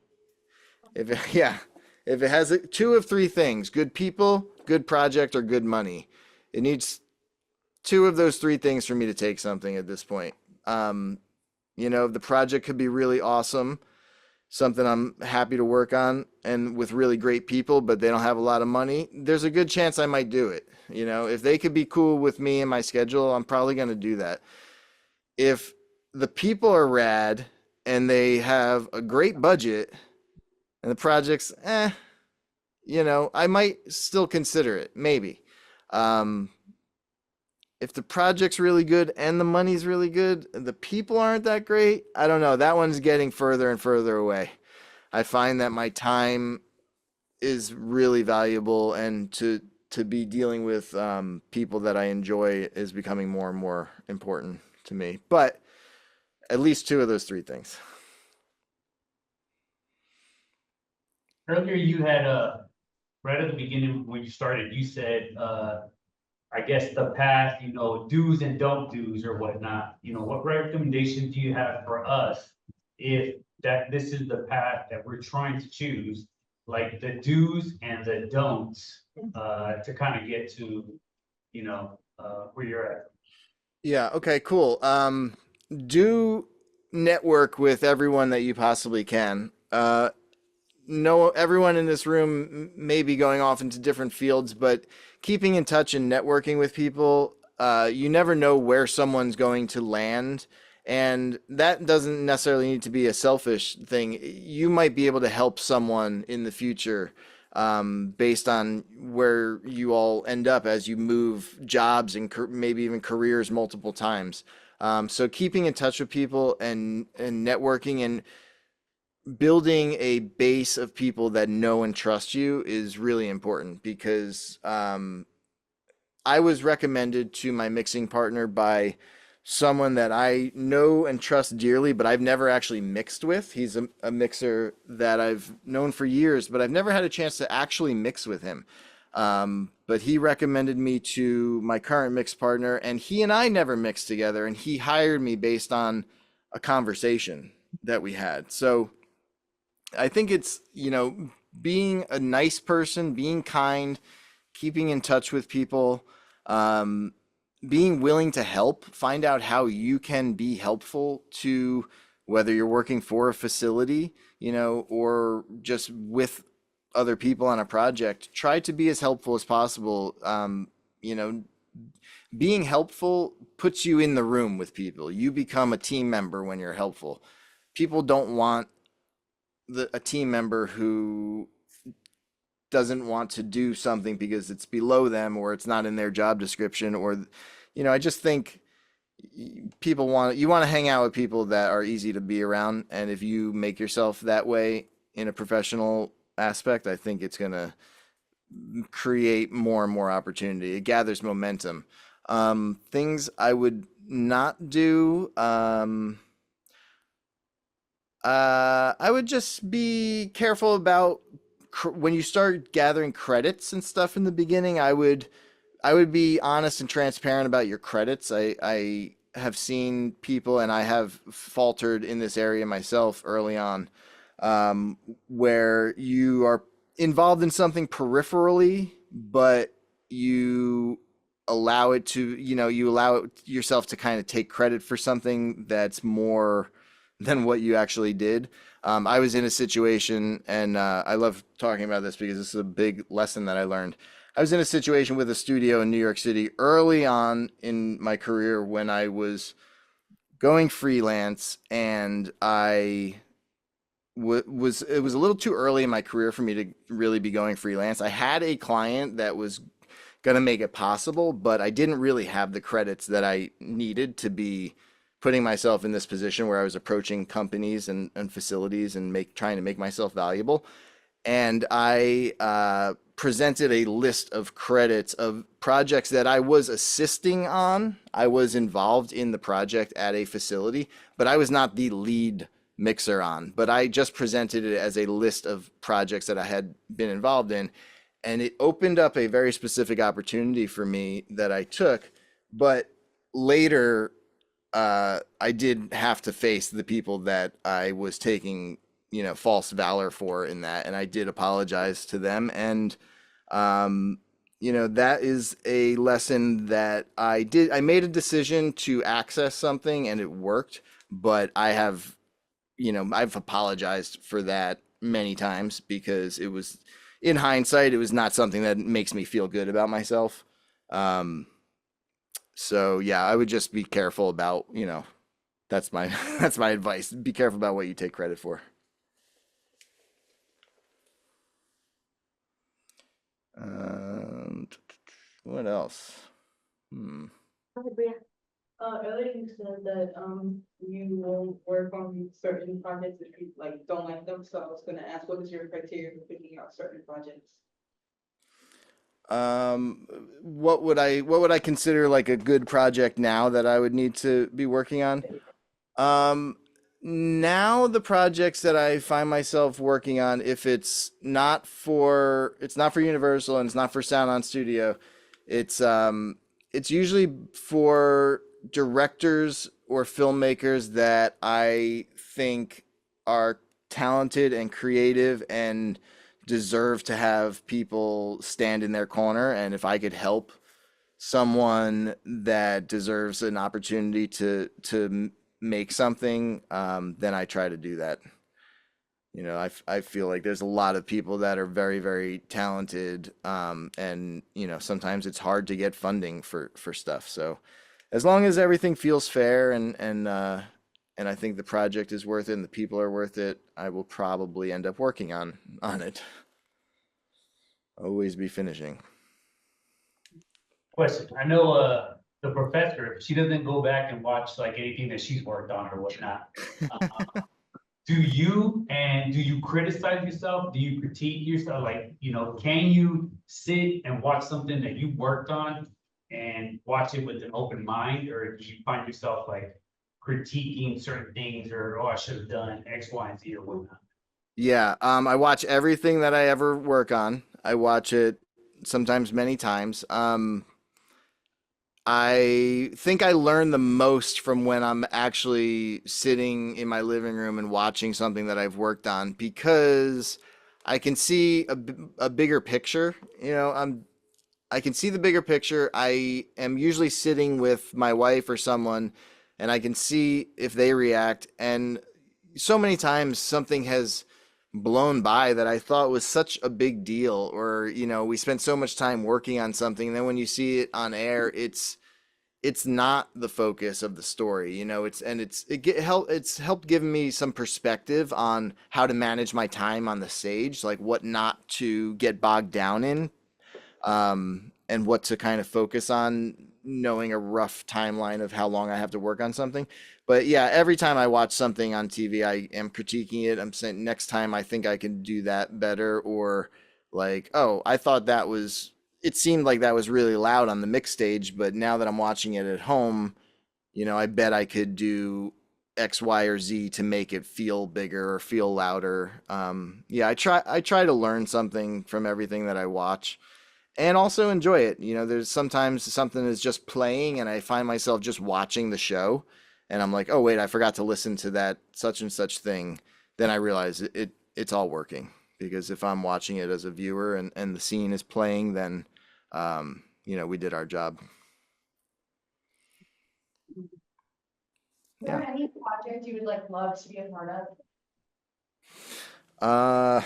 If it has 2 of 3 things, good people, good project, or good money, it needs 2 of those 3 things for me to take something at this point. The project could be really awesome, something I'm happy to work on, and with really great people, but they don't have a lot of money. There's a good chance I might do it. If they could be cool with me and my schedule, I'm probably going to do that. If the people are rad and they have a great budget and the project's I might still consider it, maybe. If the project's really good and the money's really good, and the people aren't that great, I don't know. That one's getting further and further away. I find that my time is really valuable, and to be dealing with people that I enjoy is becoming more and more important to me. But at least 2 of those 3 things. Earlier you had, right at the beginning when you started, you said, I guess the path, do's and don't do's or whatnot, what recommendation do you have for us if this is the path that we're trying to choose, like the do's and the don'ts, to kind of get to, where you're at? Yeah, okay, cool. do network with everyone that you possibly can. No, everyone in this room may be going off into different fields, but keeping in touch and networking with people, you never know where someone's going to land. And that doesn't necessarily need to be a selfish thing. You might be able to help someone in the future, based on where you all end up as you move jobs and maybe even careers multiple times. So keeping in touch with people and networking and building a base of people that know and trust you is really important because I was recommended to my mixing partner by someone that I know and trust dearly, but I've never actually mixed with. He's a mixer that I've known for years, but I've never had a chance to actually mix with him. But he recommended me to my current mix partner, and he and I never mixed together, and he hired me based on a conversation that we had. So I think it's, being a nice person, being kind, keeping in touch with people, um, being willing to help, find out how you can be helpful to whether you're working for a facility, or just with other people on a project. Try to be as helpful as possible. You know, Being helpful puts you in the room with people. You become a team member when you're helpful. People don't want a team member who doesn't want to do something because it's below them or it's not in their job description, or I just think you want to hang out with people that are easy to be around, and if you make yourself that way in a professional aspect, I think it's going to create more and more opportunity. It gathers momentum. Things I would not do, I would just be careful about when you start gathering credits and stuff in the beginning. I would be honest and transparent about your credits. I have seen people, and I have faltered in this area myself early on, where you are involved in something peripherally, but you allow it to, you allow yourself to kind of take credit for something that's more than what you actually did. I was in a situation, and I love talking about this because this is a big lesson that I learned. I was in a situation with a studio in New York City early on in my career when I was going freelance, and it was a little too early in my career for me to really be going freelance. I had a client that was going to make it possible, but I didn't really have the credits that I needed to be putting myself in this position where I was approaching companies and facilities and trying to make myself valuable. And I presented a list of credits of projects that I was assisting on. I was involved in the project at a facility, but I was not the lead mixer on. But I just presented it as a list of projects that I had been involved in. And it opened up a very specific opportunity for me that I took. But later, I did have to face the people that I was taking, false valor for in that, and I did apologize to them. And, that is a lesson that I did. I made a decision to access something, and it worked, but I've apologized for that many times because in hindsight, it was not something that makes me feel good about myself. So yeah, I would just be careful about, that's my that's my advice. Be careful about what you take credit for. Um, what else? Bria. Earlier you said that, you won't work on certain projects if you like don't like them, so I was gonna ask, what is your criteria for picking out certain projects? What would I consider like a good project now that I would need to be working on? Um, Now the projects that I find myself working on, if it's not for Universal and it's not for Sound On Studio, it's usually for directors or filmmakers that I think are talented and creative and deserve to have people stand in their corner. And if I could help someone that deserves an opportunity to make something, then I try to do that. You know, I feel like there's a lot of people that are very, very talented, and you know, sometimes it's hard to get funding for stuff. So as long as everything feels fair and I think the project is worth it and the people are worth it, I will probably end up working on it. Always be finishing. Question, I know, the professor, she doesn't go back and watch like anything that she's worked on or whatnot. Do you criticize yourself? Do you critique yourself? Like, you know, can you sit and watch something that you worked on and watch it with an open mind? Or do you find yourself like critiquing certain things or, oh, I should have done X, Y, and Z or whatnot? Yeah, I watch everything that I ever work on. I watch it sometimes many times. I think I learn the most from when I'm actually sitting in my living room and watching something that I've worked on because I can see a bigger picture. You know, I can see the bigger picture. I am usually sitting with my wife or someone, and I can see if they react. And so many times something has blown by that I thought was such a big deal, or you know, we spent so much time working on something, and then when you see it on air, it's not the focus of the story. You know, it's helped give me some perspective on how to manage my time on the stage, like what not to get bogged down in, and what to kind of focus on, knowing a rough timeline of how long I have to work on something. But yeah, every time I watch something on TV, I am critiquing it. I'm saying next time I think I can do that better, or like, oh, I thought that was, it seemed like that was really loud on the mix stage, but now that I'm watching it at home, you know, I bet I could do X, Y, or Z to make it feel bigger or feel louder. Yeah, I try to learn something from everything that I watch and also enjoy it. You know, there's sometimes something is just playing and I find myself just watching the show and I'm like, oh wait, I forgot to listen to that such and such thing. Then I realize it's all working because if I'm watching it as a viewer and the scene is playing, then you know, we did our job. Is there any project you would like love to be a part of? Uh,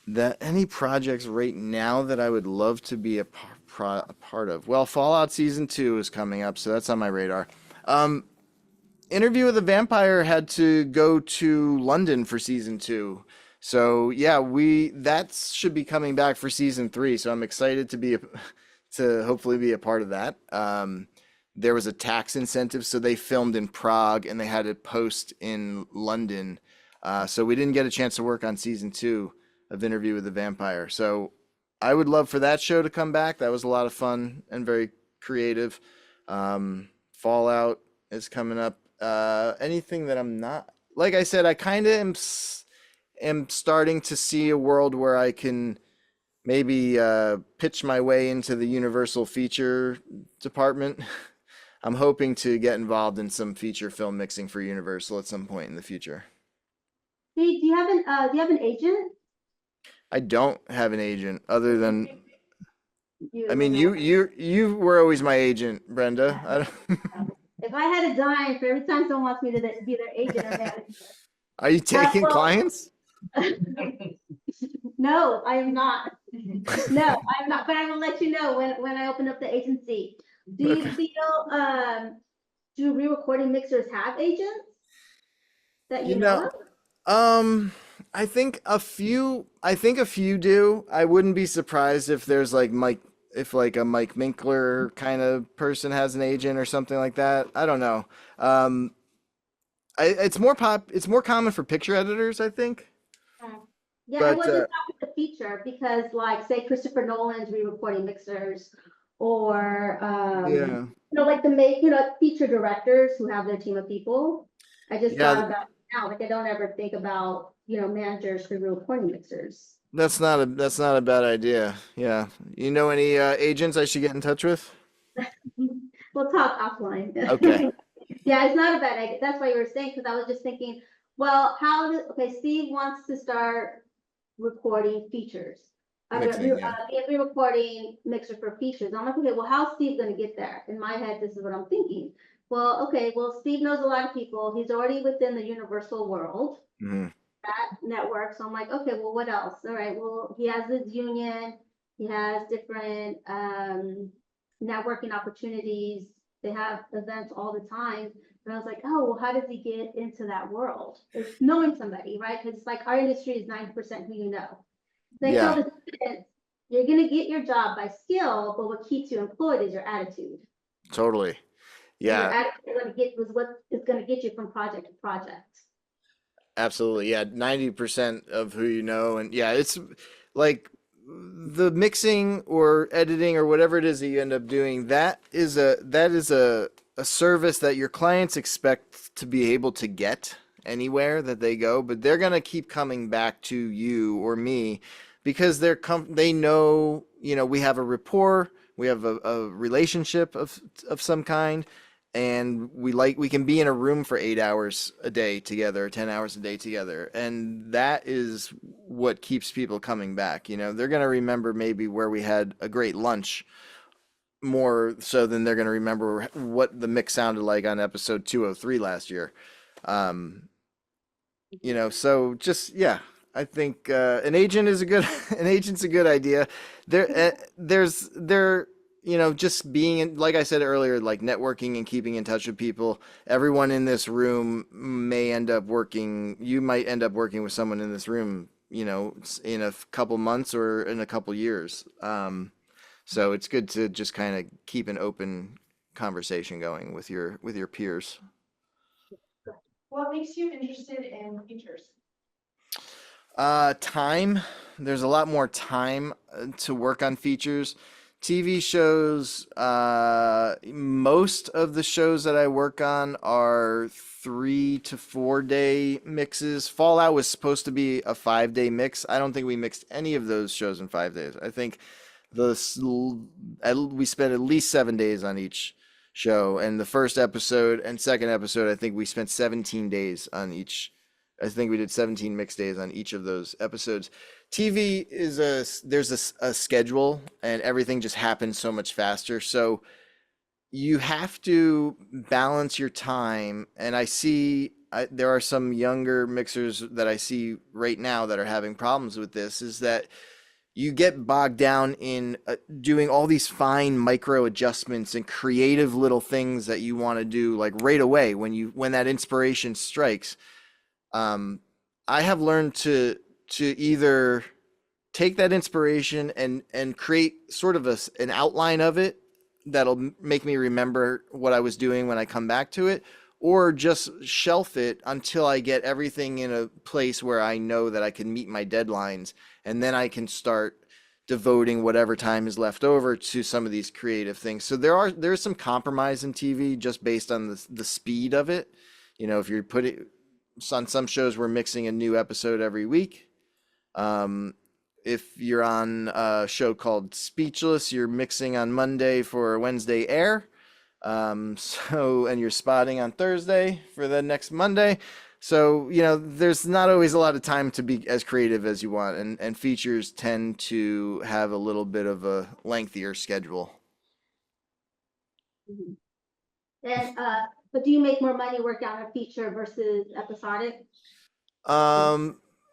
that any projects right now that I would love to be a part of. Well, Fallout Season 2 is coming up, so that's on my radar. Um, Interview with the Vampire had to go to London for Season 2. So yeah, that should be coming back for Season 3. So I'm excited to hopefully be a part of that. There was a tax incentive, so they filmed in Prague and they had it post in London. So we didn't get a chance to work on Season 2 of Interview with the Vampire. So I would love for that show to come back. That was a lot of fun and very creative. Fallout is coming up. Anything that I'm not, like I said, I kind of am starting to see a world where I can maybe pitch my way into the Universal feature department. I'm hoping to get involved in some feature film mixing for Universal at some point in the future. Hey, do you have an agent? I don't have an agent other than, I mean, know. you were always my agent, Brenda. I don't, If I had a dime for every time someone wants me to be their agent or manager. are you taking well- clients? No, I am not. No, I'm not, but I will let you know when I open up the agency. Do you Okay. feel, do re-recording mixers have agents that you You know know, of? I think a few do. I wouldn't be surprised if there's like if like a Mike Minkler kind of person has an agent or something like that. I don't know. It's more common for picture editors, I think. Yeah, I But wasn't talking the feature because like say Christopher Nolan's re-recording mixers or yeah, you know, like feature directors who have their team of people. I just yeah, thought about it now, like I don't ever think about, managers for re-recording mixers. that's not a bad idea. Yeah, you know any agents I should get in touch with? We'll talk offline. Okay, Yeah, it's not a bad idea. That's why you were saying, because I was just thinking, well, okay, Steve wants to start recording features. mixing. Yeah, Be a re-recording mixer for features. I'm like, okay, well, how's Steve gonna get there? In my head, this is what I'm thinking. well, okay, well, Steve knows a lot of people. He's already within the Universal world, Mhm. that network. So I'm like, okay, well, what else? All right, well, he has his union, he has different networking opportunities. They have events all the time. And I was like, oh, well, how does he get into that world? It's knowing somebody, right? Because it's like our industry is 90% who you know. They tell Yeah, the students, you're gonna get your job by skill, but what keeps you employed is your attitude. totally. And your Yeah, attitude is gonna get was what is gonna get you from project to project. absolutely. Yeah, 90% of who you know. And yeah, it's like the mixing or editing or whatever it is that you end up doing, that is a service that your clients expect to be able to get anywhere that they go, but they're gonna keep coming back to you or me because they know, we have a rapport, we have a relationship of some kind, and we can be in a room for 8 hours a day together, 10 hours a day together, and that is what keeps people coming back. They're going to remember maybe where we had a great lunch more so than they're going to remember what the mix sounded like on episode 203 last year. So just, yeah, I think an agent is a good an agent's a good idea. Just being in, like I said earlier, like networking and keeping in touch with people. Everyone in this room may end up working. You might end up working with someone in this room, in a couple months or in a couple years. So it's good to just kind of keep an open conversation going with your peers. What makes you interested in features? Time. There's a lot more time to work on features. TV shows, most of the shows that I work on are 3 to 4 day mixes. Fallout was supposed to be a 5 day mix. I don't think we mixed any of those shows in 5 days. I think we spent at least 7 days on each show, and the first episode and second episode, I think we spent 17 days on each. I think we did 17 mix days on each of those episodes. TV there's a schedule, and everything just happens so much faster. So you have to balance your time. And there are some younger mixers that I see right now that are having problems with this, is that you get bogged down in doing all these fine micro adjustments and creative little things that you want to do like right away when that inspiration strikes. I have learned to either take that inspiration and create sort of an outline of it that'll make me remember what I was doing when I come back to it, or just shelf it until I get everything in a place where I know that I can meet my deadlines, and then I can start devoting whatever time is left over to some of these creative things. So there's some compromise in TV just based on the speed of it. If you're putting on some shows, we're mixing a new episode every week. If you're on a show called Speechless, you're mixing on Monday for Wednesday air. And you're spotting on Thursday for the next Monday. So, there's not always a lot of time to be as creative as you want, and features tend to have a little bit of a lengthier schedule. Mhm. And but do you make more money working on a feature versus episodic?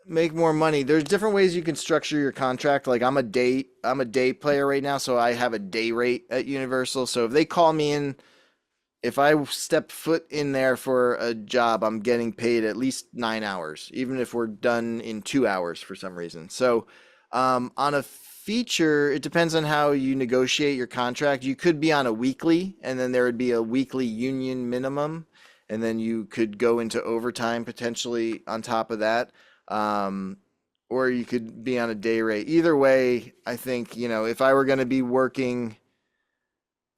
Make more money. There's different ways you can structure your contract. Like I'm a day player right now, so I have a day rate at Universal. So if they call me in, if I step foot in there for a job, I'm getting paid at least 9 hours, even if we're done in 2 hours for some reason. So on a feature, it depends on how you negotiate your contract. You could be on a weekly, and then there would be a weekly union minimum, and then you could go into overtime potentially on top of that. Or you could be on a day rate. Either way, I think, if I were going to be working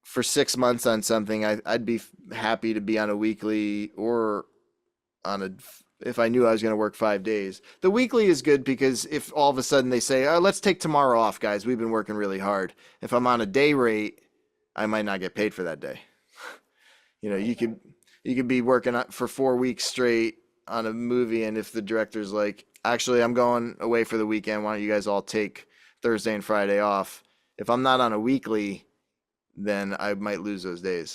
for 6 months on something, I'd be happy to be on a weekly, or if I knew I was going to work 5 days. The weekly is good because if all of a sudden they say, oh, let's take tomorrow off, guys, we've been working really hard. If I'm on a day rate, I might not get paid for that day. You could be working for 4 weeks straight on a movie, and if the director's like, actually, I'm going away for the weekend, why don't you guys all take Thursday and Friday off? If I'm not on a weekly, then I might lose those days.